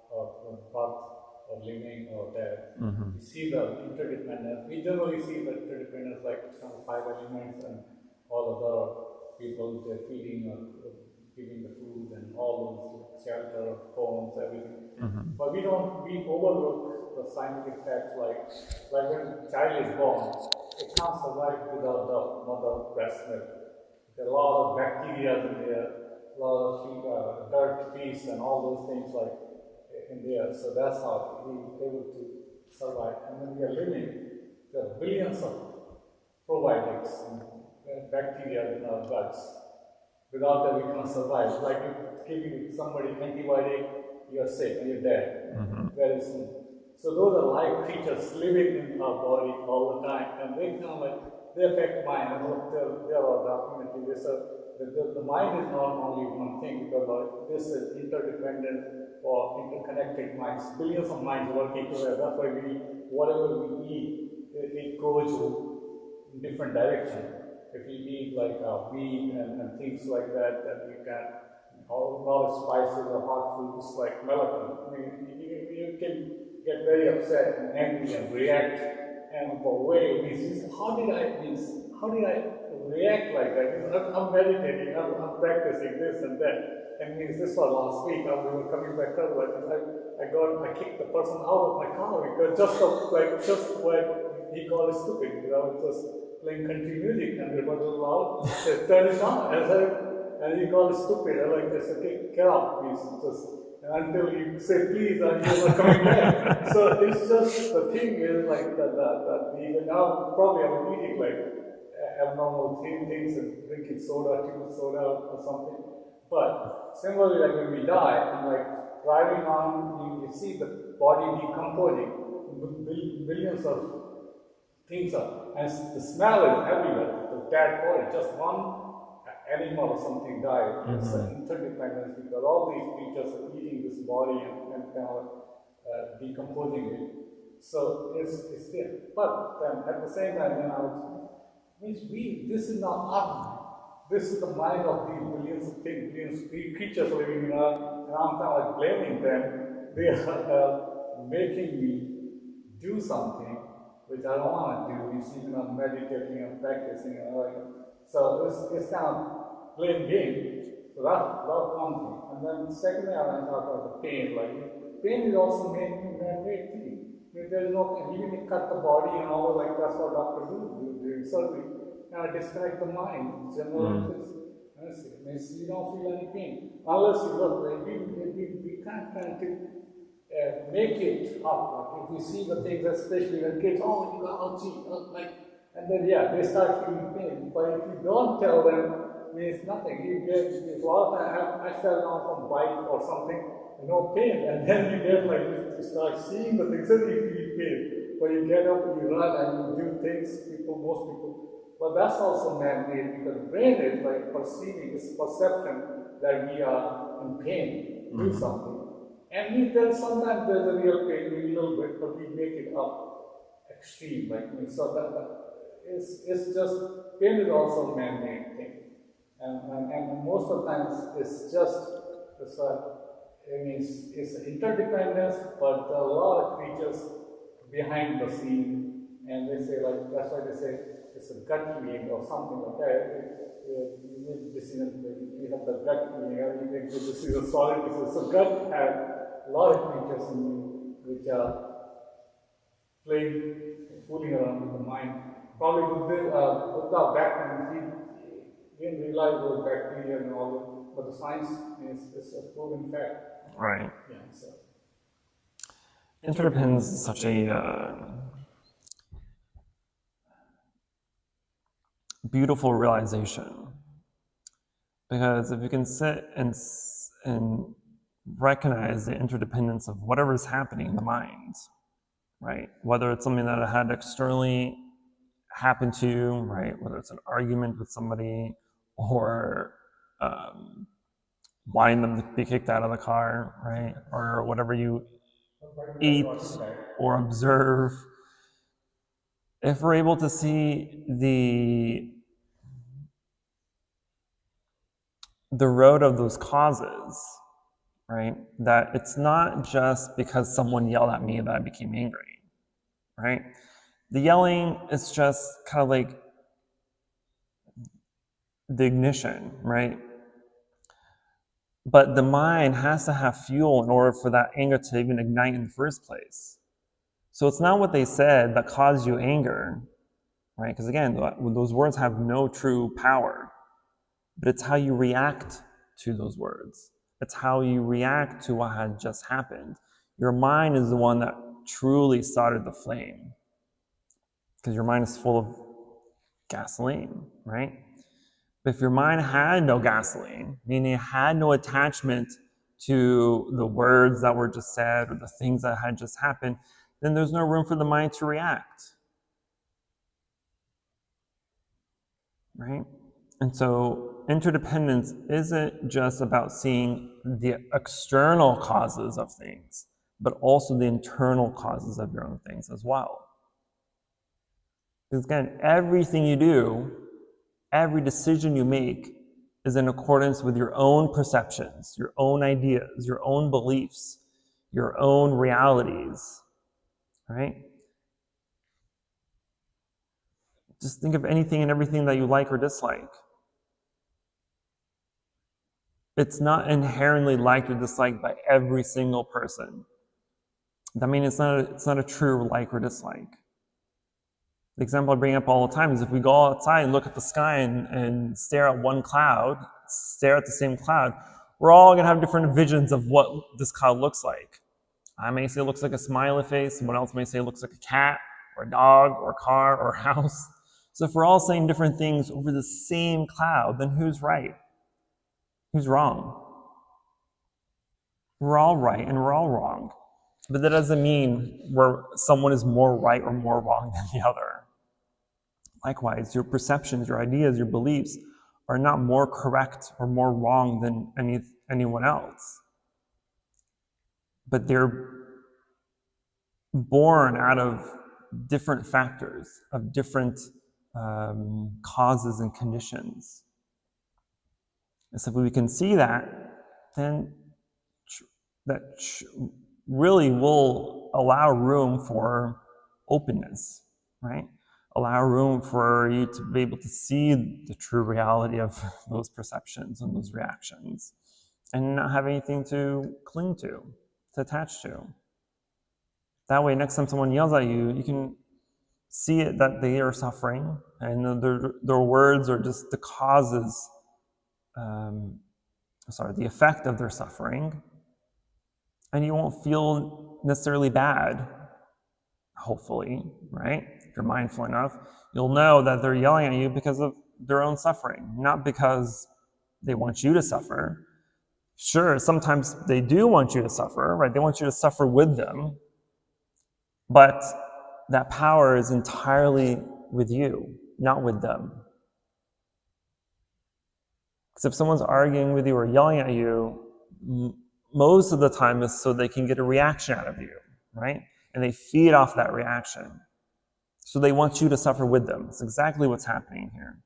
or birth, or living, or death, we see the interdependence. We generally see the interdependence like some five elements and all other people, they're feeding or giving the food and all those shelter, homes, everything. But we overlook the scientific facts like when a child is born, it can't survive without the mother breast milk. There are a lot of bacteria in there, a lot of dirt, feces, and all those things like in there. So that's how we able to survive. And when we are living, there are billions of probiotics and bacteria in our guts. Without that, we cannot survive. Like you giving somebody antibiotic, you're sick and you're dead very soon. So those are live creatures living in our body all the time, and they kind of like they affect mind. And they are documented. The mind is not only one thing because this is interdependent or interconnected minds, billions of minds working together. That's why whatever we eat, it goes in different directions. If you eat like wheat and things like that, then you can all the spices or hot foods like melatonin. I mean, you can get very upset and angry and react. And for way, how did I react like that? I'm meditating, I'm practicing this and that. And means this was last week. We were coming back up. I kicked the person out of my car because just what he called stupid. It was playing country music and it was loud. Said, turn it down. And he called it stupid. I said, okay, get out, please. Until you say please, and you're not coming back. So it's just the thing is like that even now probably I'm eating like abnormal things and drinking table soda or something. But similarly, like when we die and like driving on, you see the body decomposing, billions of things are, and the smell is everywhere. The dead body, just one animal or something died. It's an interdependence because all these creatures are eating this body and kind of decomposing it. So it's there. But then at the same time, this is not our mind. This is the mind of these billions of things, billions of creatures living in our, and I'm kind of like blaming them. They are making me do something which I don't want to do. You see, I'm meditating and practicing, so it's kind of playing game. So that's one thing. And then secondly, I want to talk about the pain. Like pain is also man-made thing. There's no pain. Even if you cut the body and all, like that's what doctors do during surgery. Disconnect the mind. General means you don't feel any pain unless you look. We can't make it up. Like if we see the things, especially when kids, oh, you got ouchie, and then they start feeling pain. But if you don't tell them, means nothing. You get a lot of time. I fell down from bike or something, no pain, and then you get like you start seeing the things and you feel pain. when you get up and you run and you do things, most people, but that's also man-made because the brain is like perceiving, it's perception that we are in pain, do something. And then sometimes there's a real pain, a little bit, but we make it up extreme. So it's just, pain is also a man-made thing. And most of the times it's interdependence, but there are a lot of creatures behind the scene, and they say that's why they say it's a gut feeling or something like that. You make decision, you have the gut feeling, you make the decision solid. So gut has a lot of creatures in you which are fooling around with the mind. Probably Buddha back then, he didn't realize it was bacteria and all that, but the science is a proven fact. Right. Yeah. So. Interdependence is such a beautiful realization, because if you can sit and recognize the interdependence of whatever is happening in the mind, right? Whether it's something that had externally happened to you, right? Whether it's an argument with somebody or wanting them to be kicked out of the car, right? Or whatever you eat or observe. If we're able to see the road of those causes, right? That it's not just because someone yelled at me that I became angry, right? The yelling is just kind of like the ignition, right? But the mind has to have fuel in order for that anger to even ignite in the first place. So it's not what they said that caused you anger, right? Because again, those words have no true power, but it's how you react to those words. It's how you react to what had just happened. Your mind is the one that truly started the flame, because your mind is full of gasoline, right? But if your mind had no gasoline, meaning it had no attachment to the words that were just said or the things that had just happened, then there's no room for the mind to react, right? And so interdependence isn't just about seeing the external causes of things, but also the internal causes of your own things as well. Because again, everything you do, every decision you make is in accordance with your own perceptions, your own ideas, your own beliefs, your own realities, right? Just think of anything and everything that you like or dislike. It's not inherently liked or disliked by every single person. I mean, it's not a true like or dislike. The example I bring up all the time is if we go outside and look at the sky and stare at one cloud, stare at the same cloud, we're all going to have different visions of what this cloud looks like. I may say it looks like a smiley face, someone else may say it looks like a cat or a dog or a car or a house. So if we're all saying different things over the same cloud, then who's right? Who's wrong? We're all right and we're all wrong. But that doesn't mean where someone is more right or more wrong than the other. Likewise, your perceptions, your ideas, your beliefs are not more correct or more wrong than anyone else. But they're born out of different factors, of different causes and conditions. And so if we can see that, then that really will allow room for openness, right? Allow room for you to be able to see the true reality of those perceptions and those reactions and not have anything to cling to attach to. That way, next time someone yells at you, you can see it that they are suffering and their words are just the causes, the effect of their suffering. And you won't feel necessarily bad, hopefully, right? If you're mindful enough, you'll know that they're yelling at you because of their own suffering, not because they want you to suffer. Sure, sometimes they do want you to suffer, right? They want you to suffer with them. But that power is entirely with you, not with them. Because if someone's arguing with you or yelling at you, most of the time is so they can get a reaction out of you, right? And they feed off that reaction. So they want you to suffer with them. It's exactly what's happening here.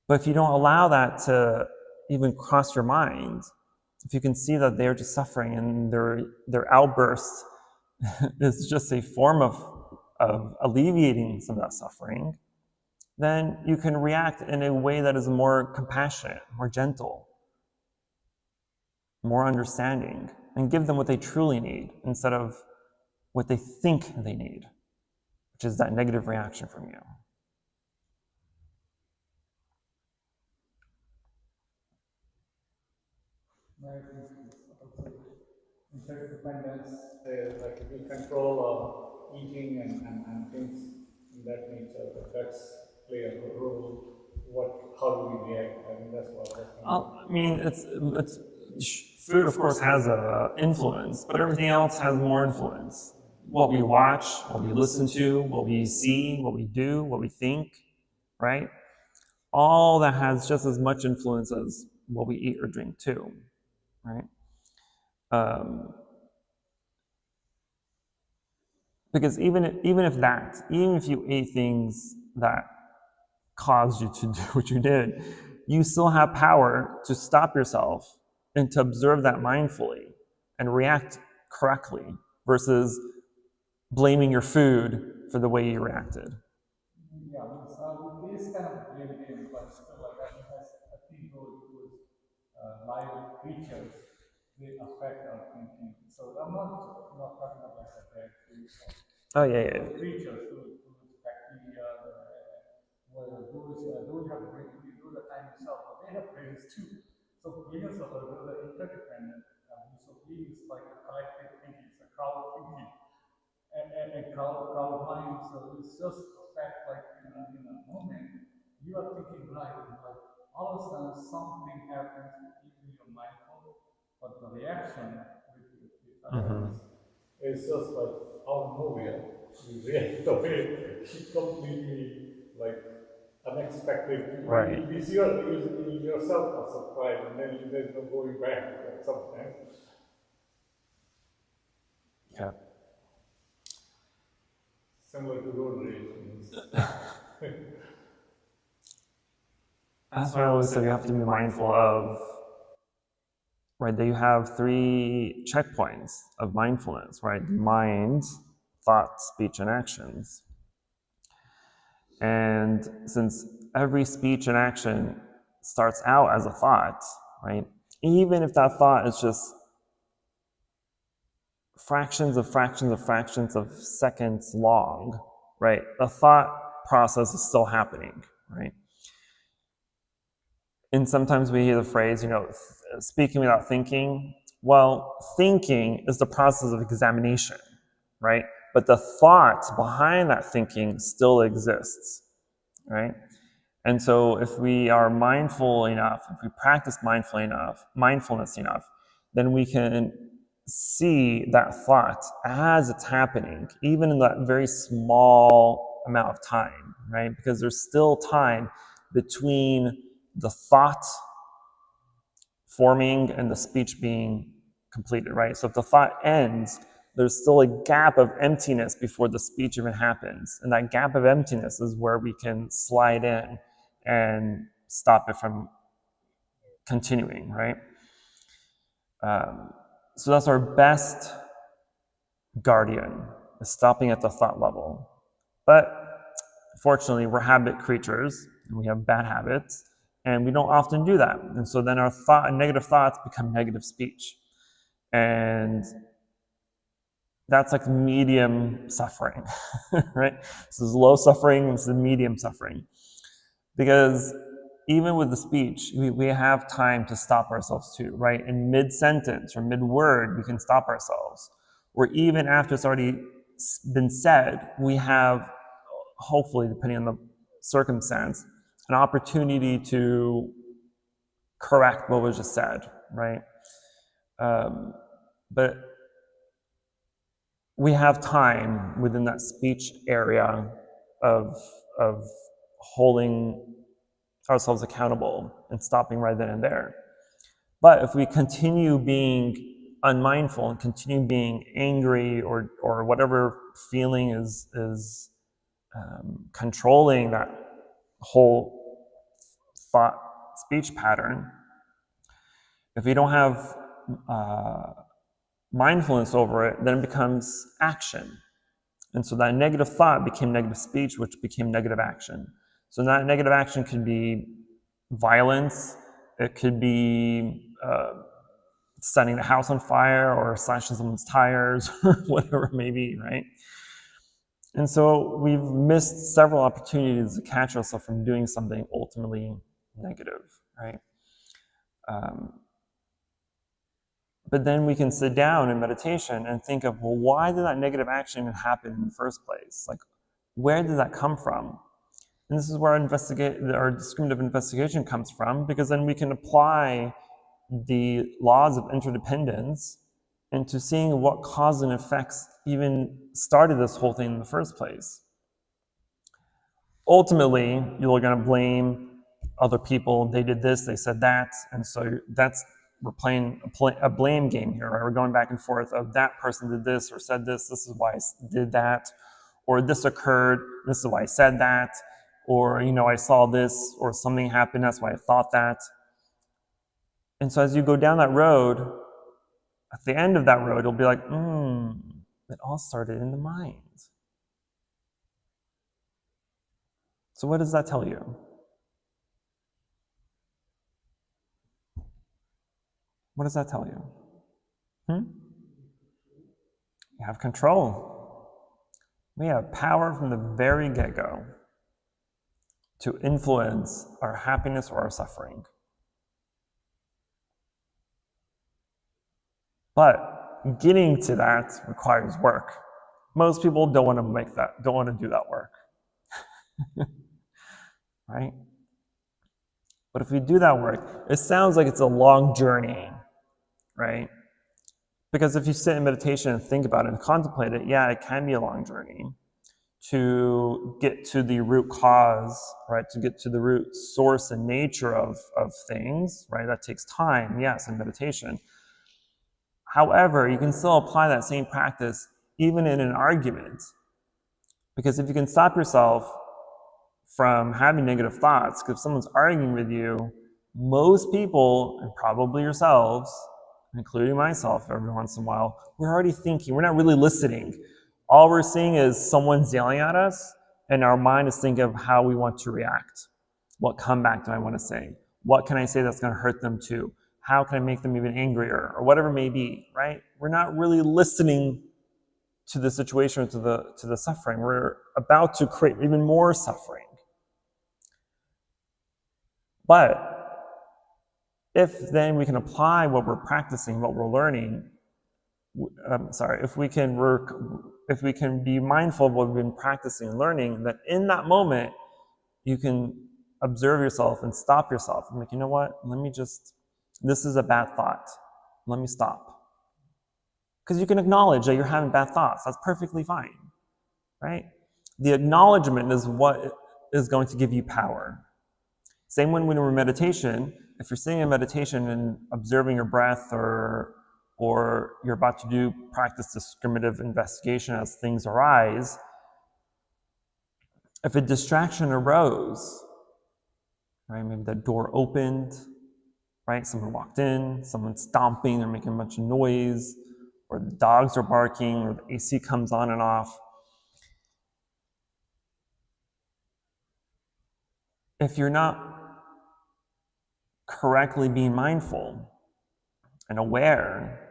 But if you don't allow that to even cross your mind, if you can see that they're just suffering and their outburst is just a form of alleviating some of that suffering, then you can react in a way that is more compassionate, more gentle, more understanding, and give them what they truly need instead of what they think they need, which is that negative reaction from you. I think it's also interdependence, like if we control eating and things in that nature, the pets play a role. How do we react? I mean, that's what I was thinking. It's food, of course, has an influence, but everything else has more influence. What we watch, what we listen to, what we see, what we do, what we think, right? All that has just as much influence as what we eat or drink too, right? Because even if you ate things that caused you to do what you did, you still have power to stop yourself and to observe that mindfully and react correctly versus blaming your food for the way you reacted. Yeah, with this kind of blame game, but still, like I think those live creatures, they affect our thinking. So I'm not talking about like a bad food. Oh yeah. Those creatures, those bacteria, those you have brain, you do the time yourself, but they have brains too. So billions of us, those are interdependent. So being is like a collective thinking, it's a crowd thinking, and crowd mind. So it's just a fact, like in a moment, you are thinking right, and like all of a sudden something happens, even you're mindful, but the reaction with others is just like out of nowhere. You react the way completely like unexpected. Right. You yourself are surprised, and then there's no going back sometimes. Yeah. Similar to road rage. That's why I always say you have to be mindful of, right, that you have 3 checkpoints of mindfulness, right? Mind, thought, speech, and actions. And since every speech and action starts out as a thought, right? Even if that thought is just fractions of seconds long, right? The thought process is still happening, right? And sometimes we hear the phrase, speaking without thinking. Well, thinking is the process of examination, right? But the thought behind that thinking still exists, right? And so if we are mindful enough, if we practice mindfulness enough, then we can see that thought as it's happening, even in that very small amount of time, right? Because there's still time between the thought forming and the speech being completed, right? So if the thought ends, there's still a gap of emptiness before the speech even happens. And that gap of emptiness is where we can slide in and stop it from continuing, right? So that's our best guardian, is stopping at the thought level. But fortunately, we're habit creatures, and we have bad habits, and we don't often do that. And so then our negative thoughts become negative speech. And that's like medium suffering, right? This is low suffering, this is medium suffering. Because even with the speech, we have time to stop ourselves too, right? In mid-sentence or mid-word, we can stop ourselves. Or even after it's already been said, we have, hopefully, depending on the circumstance, an opportunity to correct what was just said, right? But we have time within that speech area of holding ourselves accountable and stopping right then and there. But if we continue being unmindful and continue being angry or whatever feeling is controlling that whole thought speech pattern, if we don't have mindfulness over it, then it becomes action. And so that negative thought became negative speech, which became negative action. So that negative action could be violence, it could be setting the house on fire or slashing someone's tires or whatever it may be, right? And so we've missed several opportunities to catch ourselves from doing something ultimately negative, right? But then we can sit down in meditation and think of, well, why did that negative action even happen in the first place? Like, where did that come from? And this is where our discriminative investigation comes from, because then we can apply the laws of interdependence into seeing what cause and effects even started this whole thing in the first place. Ultimately, you're going to blame other people. They did this, they said that, and so we're playing a blame game here, right? We're going back and forth of that person did this or said this is why I did that, or this occurred, this is why I said that, or, I saw this, or something happened, that's why I thought that. And so as you go down that road, at the end of that road, you'll be like, it all started in the mind. So what does that tell you? What does that tell you? You have control. We have power from the very get-go to influence our happiness or our suffering. But getting to that requires work. Most people don't want to do that work. Right? But if we do that work, it sounds like it's a long journey, right? Because if you sit in meditation and think about it and contemplate it, yeah, it can be a long journey to get to the root cause, right? To get to the root source and nature of things, right? That takes time, yes, in meditation. However, you can still apply that same practice even in an argument. Because if you can stop yourself from having negative thoughts, because if someone's arguing with you, most people, and probably yourselves, including myself every once in a while, we're already thinking, we're not really listening. All we're seeing is someone's yelling at us, and our mind is thinking of how we want to react. What comeback do I want to say? What can I say that's going to hurt them too? How can I make them even angrier? Or whatever it may be, right? We're not really listening to the situation, to the suffering. We're about to create even more suffering. But if then we can apply what we're practicing, what we're learning, if we can be mindful of what we've been practicing and learning, that in that moment, you can observe yourself and stop yourself and like, you know what, this is a bad thought. Let me stop. Because you can acknowledge that you're having bad thoughts. That's perfectly fine, right? The acknowledgement is what is going to give you power. Same when we're in meditation, if you're sitting in meditation and observing your breath or you're about to practice discriminative investigation as things arise, if a distraction arose, right, maybe the door opened, right, someone walked in, someone's stomping, they're making a bunch of noise, or the dogs are barking, or the AC comes on and off. If you're not correctly being mindful and aware,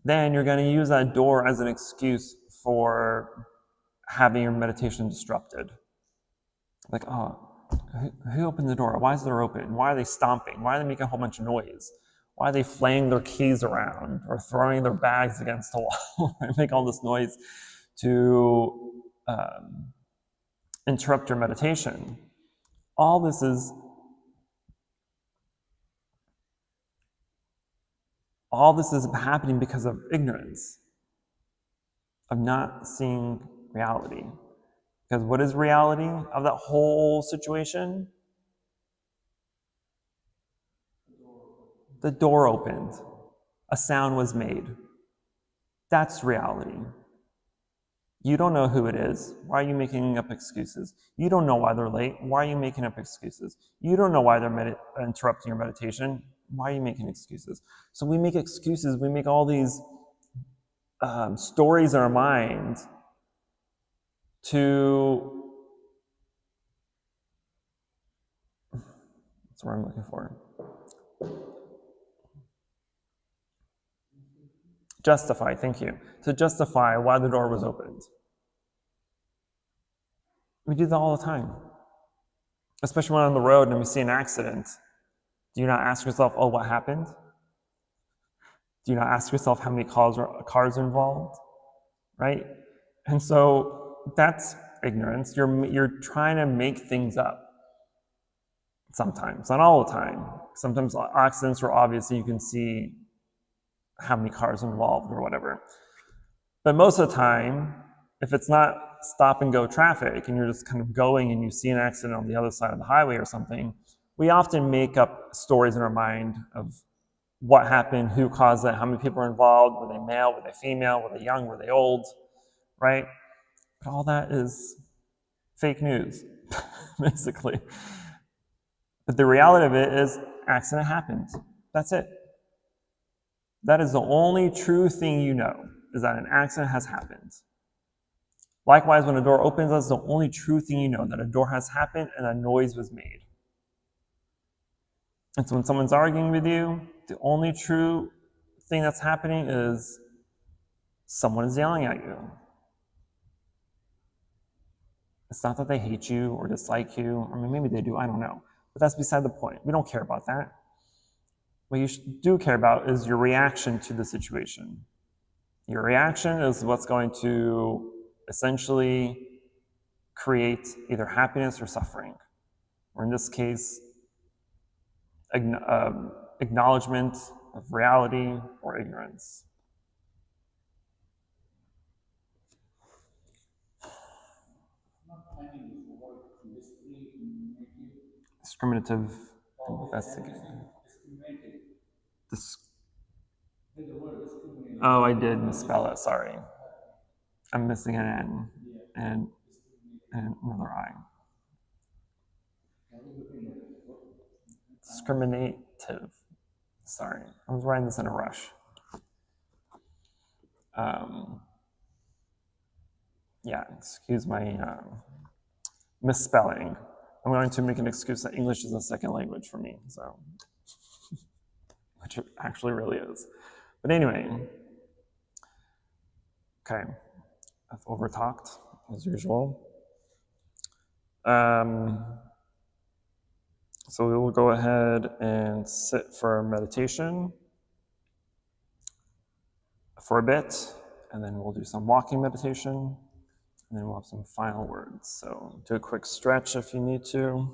then you're going to use that door as an excuse for having your meditation disrupted. Like, oh, who opened the door? Why is the door open? Why are they stomping? Why are they making a whole bunch of noise? Why are they flaying their keys around or throwing their bags against the wall and make all this noise to interrupt your meditation? All this is happening because of ignorance, of not seeing reality. Because what is reality of that whole situation? The door opened. A sound was made. That's reality. You don't know who it is. Why are you making up excuses? You don't know why they're late. Why are you making up excuses? You don't know why they're interrupting your meditation. Why are you making excuses? So we make excuses. We make all these stories in our mind to, that's what I'm looking for. Justify, thank you. To justify why the door was opened. We do that all the time. Especially when on the road and we see an accident. Do you not ask yourself, oh, what happened? Do you not ask yourself how many cars are involved? Right? And so that's ignorance. You're trying to make things up. Sometimes, not all the time. Sometimes accidents are obvious and you can see how many cars are involved or whatever. But most of the time, if it's not stop and go traffic and you're just kind of going and you see an accident on the other side of the highway or something, we often make up stories in our mind of what happened, who caused it, how many people were involved, were they male, were they female, were they young, were they old, right? But all that is fake news, basically. But the reality of it is accident happened. That's it. That is the only true thing you know, is that an accident has happened. Likewise, when a door opens, that's the only true thing you know, that a door has happened and a noise was made. And so when someone's arguing with you, the only true thing that's happening is someone is yelling at you. It's not that they hate you or dislike you. I mean, maybe they do, I don't know. But that's beside the point. We don't care about that. What you do care about is your reaction to the situation. Your reaction is what's going to essentially create either happiness or suffering, or in this case, acknowledgement of reality or ignorance. Discriminative investigation. Oh, I did misspell it, sorry. I'm missing an N and another I. Discriminative. Sorry, I was writing this in a rush. Yeah, excuse my misspelling. I'm going to make an excuse that English is a second language for me, so, which it actually really is. But anyway, okay, I've overtalked as usual. So we will go ahead and sit for meditation for a bit, and then we'll do some walking meditation, and then we'll have some final words. So do a quick stretch if you need to.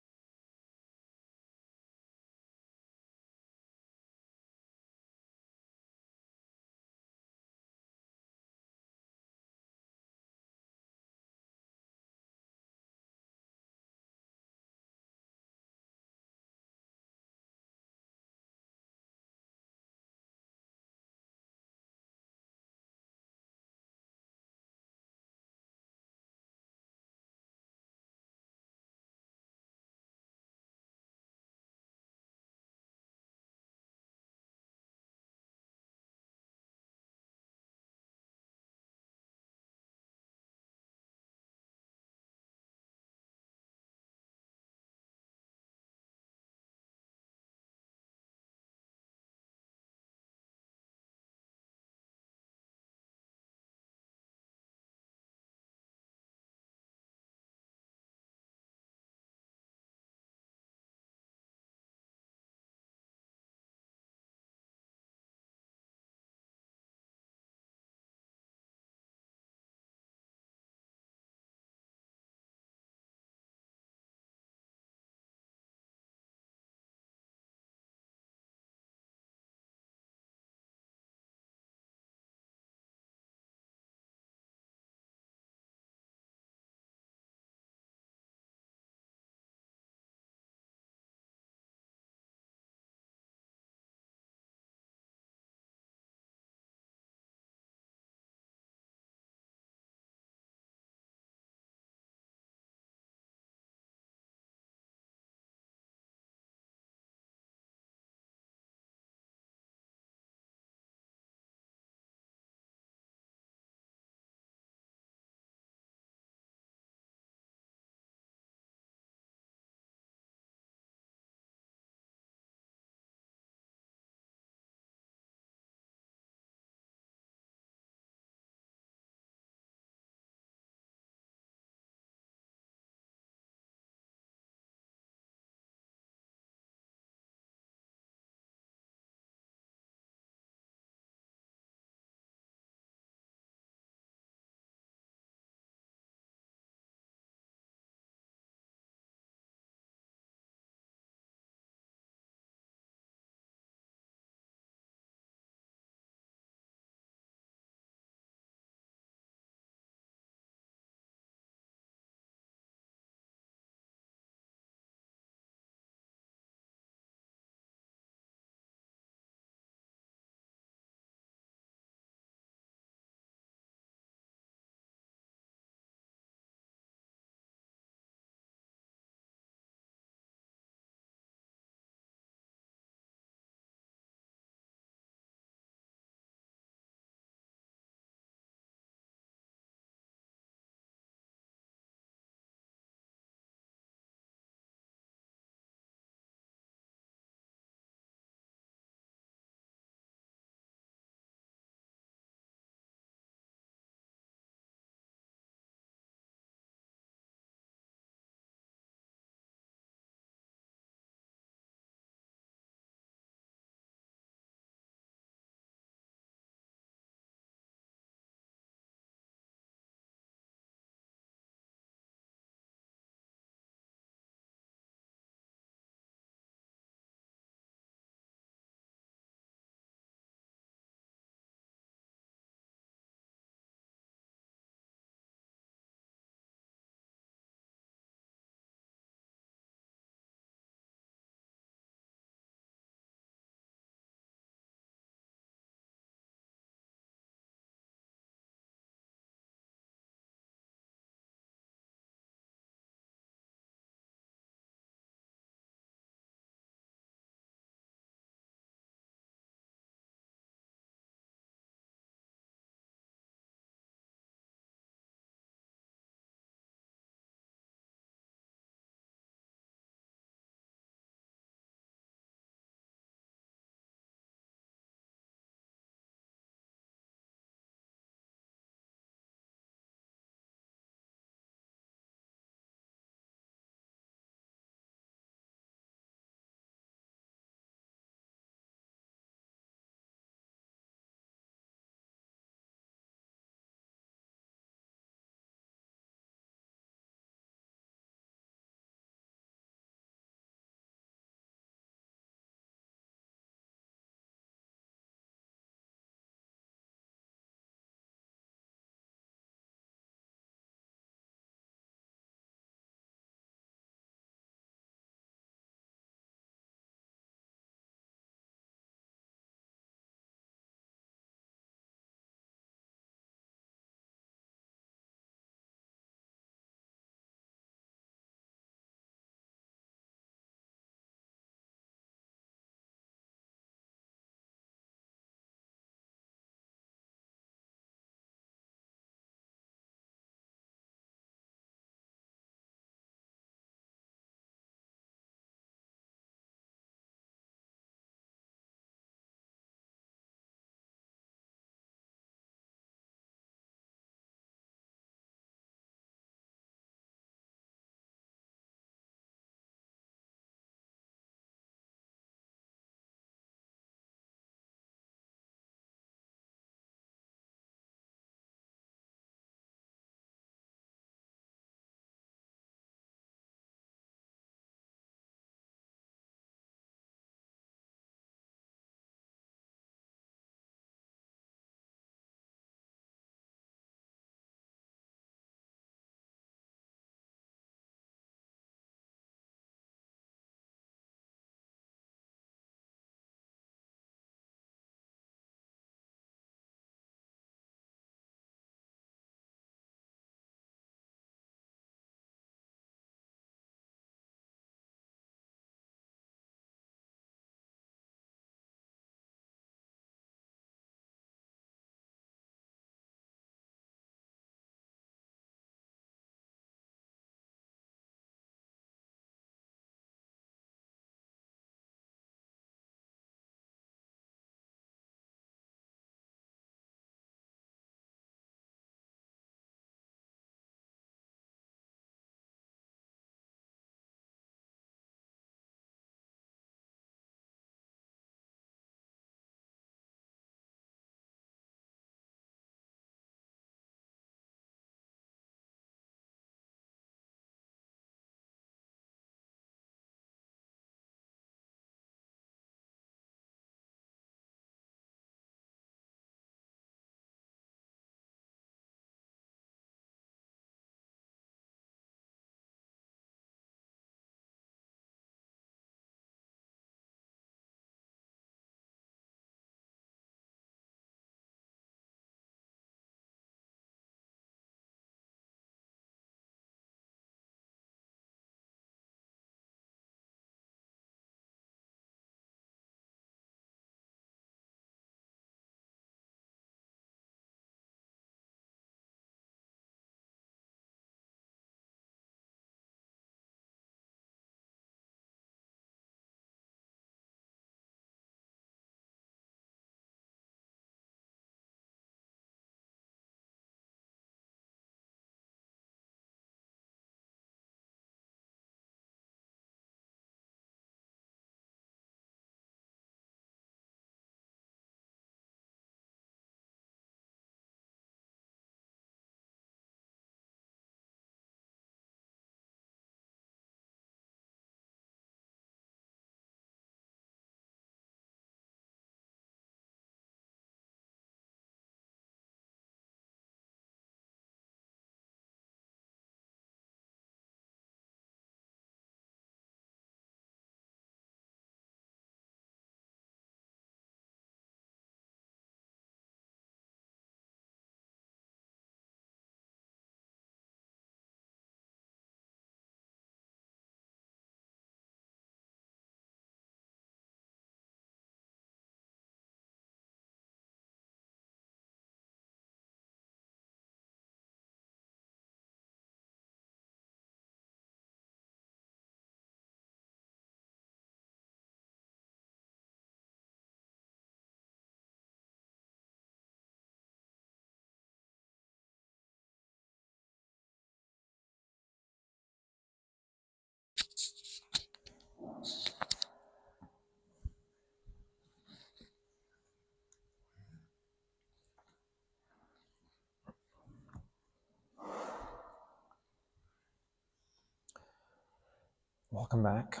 Welcome back.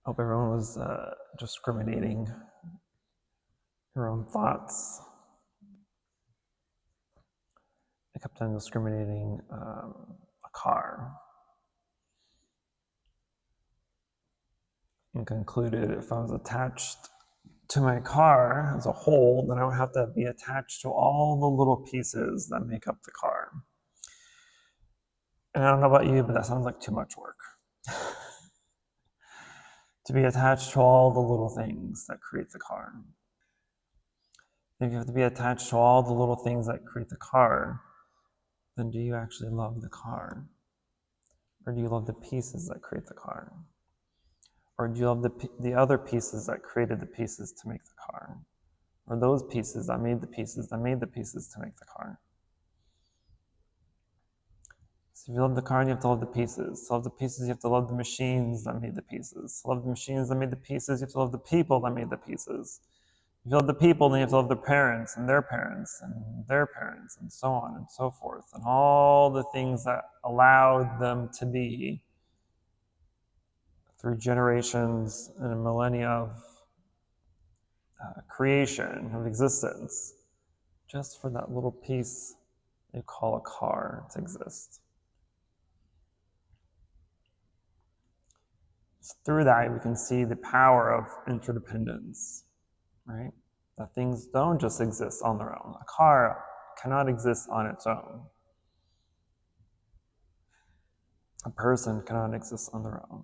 Hope everyone was discriminating your own thoughts. I kept on discriminating a car and concluded if I was attached to my car as a whole, then I would have to be attached to all the little pieces that make up the car. And I don't know about you, but that sounds like too much work. To be attached to all the little things that create the car. If you have to be attached to all the little things that create the car, then do you actually love the car? Or do you love the pieces that create the car? Or do you love the other pieces that created the pieces to make the car? Or those pieces that made the pieces that made the pieces to make the car? So if you love the car, you have to love the pieces. To love the pieces, you have to love the machines that made the pieces. To love the machines that made the pieces, you have to love the people that made the pieces. If you love the people, then you have to love their parents and their parents and their parents and so on and so forth. And all the things that allowed them to be through generations and millennia of creation, of existence, just for that little piece you call a car to exist. Through that, we can see the power of interdependence, right? That things don't just exist on their own. A car cannot exist on its own. A person cannot exist on their own.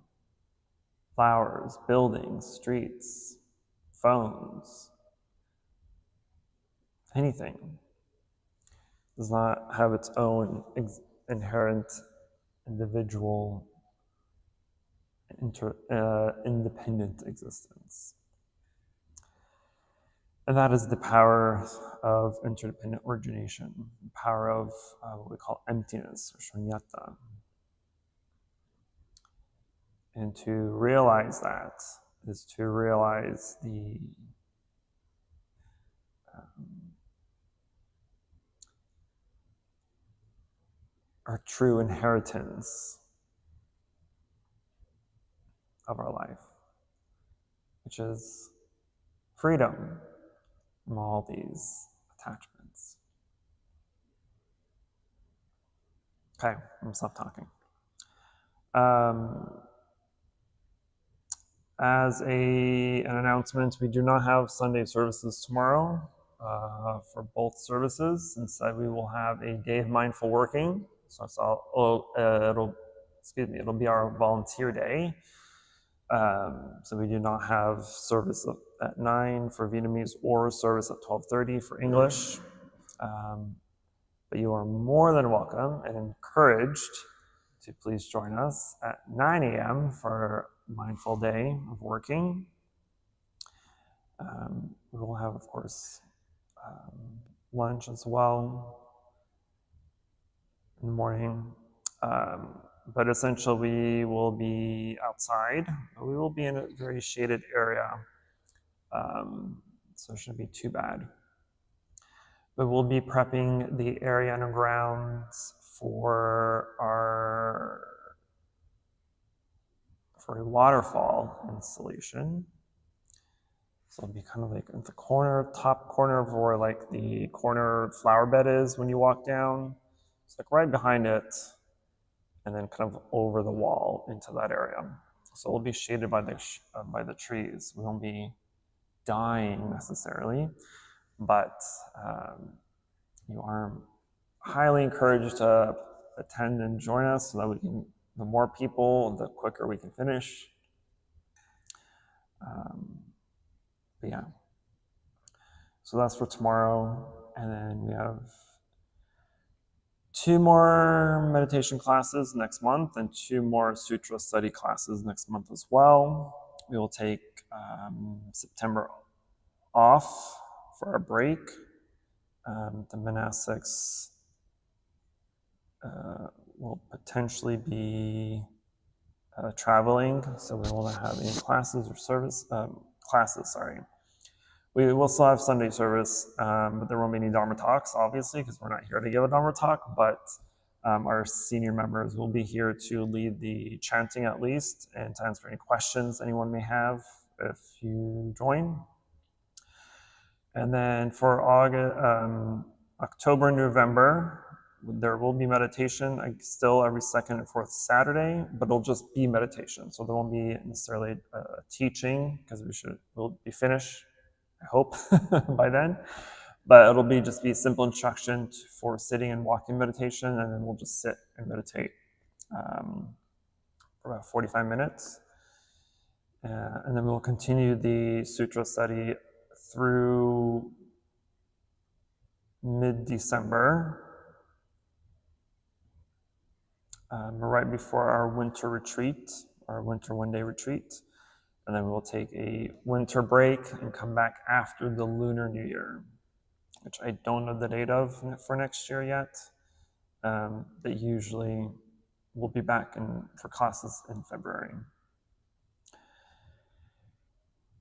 Flowers, buildings, streets, phones, anything does not have its own inherent individual independent existence. And that is the power of interdependent origination, the power of what we call emptiness, or shunyata. And to realize that is to realize our true inheritance of our life, which is freedom from all these attachments. Okay, I'm gonna stop talking. As an announcement, we do not have Sunday services tomorrow for both services. Instead, we will have a day of mindful working. So it'll be our volunteer day. So we do not have service at 9 for Vietnamese or service at 12:30 for English. But you are more than welcome and encouraged to please join us at 9 a.m. for mindful day of working. We will have, of course, lunch as well in the morning. But essentially, we will be outside. We will be in a very shaded area, so it shouldn't be too bad. But we'll be prepping the area undergrounds for a waterfall installation. So it'll be kind of like at the top corner of where like the corner flower bed is when you walk down. It's like right behind it, and then kind of over the wall into that area. So we'll be shaded by the trees. We won't be dying necessarily, but you are highly encouraged to attend and join us so that the more people, the quicker we can finish. But yeah, so that's for tomorrow. And then we have 2 more meditation classes next month and 2 more sutra study classes next month as well. We will take September off for our break. The monastics will potentially be traveling, so we won't have any classes or classes. We will still have Sunday service, but there won't be any Dharma talks, obviously, because we're not here to give a Dharma talk, but Our senior members will be here to lead the chanting at least and to answer any questions anyone may have if you join. And then for October and November, there will be meditation still every second and fourth Saturday, but it'll just be meditation. So there won't be necessarily teaching because we'll be finished, I hope, by then. But it'll just be simple instruction for sitting and walking meditation, and then we'll just sit and meditate for about 45 minutes. And then we'll continue the sutra study through mid-December, right before our winter retreat, our winter one-day retreat. And then we'll take a winter break and come back after the Lunar New Year, which I don't know the date of for next year yet, but usually we'll be back for classes in February.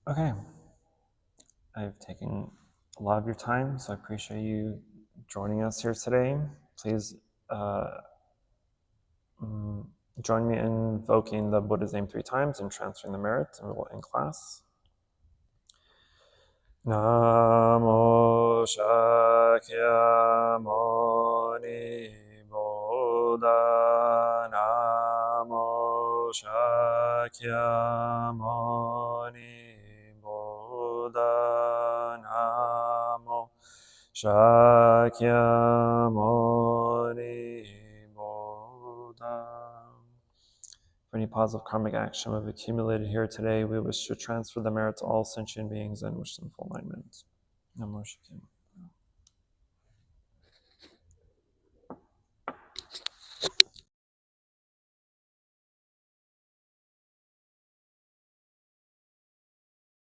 Okay, I've taken a lot of your time, so I appreciate you joining us here today. Please join me in invoking the Buddha's name 3 times and transferring the merit, and we will end class. Namo Shakyamuni Buddha, Namo Shakyamuni Buddha, Namo Shakyamuni Buddha. For any positive karmic action we've accumulated here today, we wish to transfer the merit to all sentient beings and wish them full alignment. Namo Shakyamuni.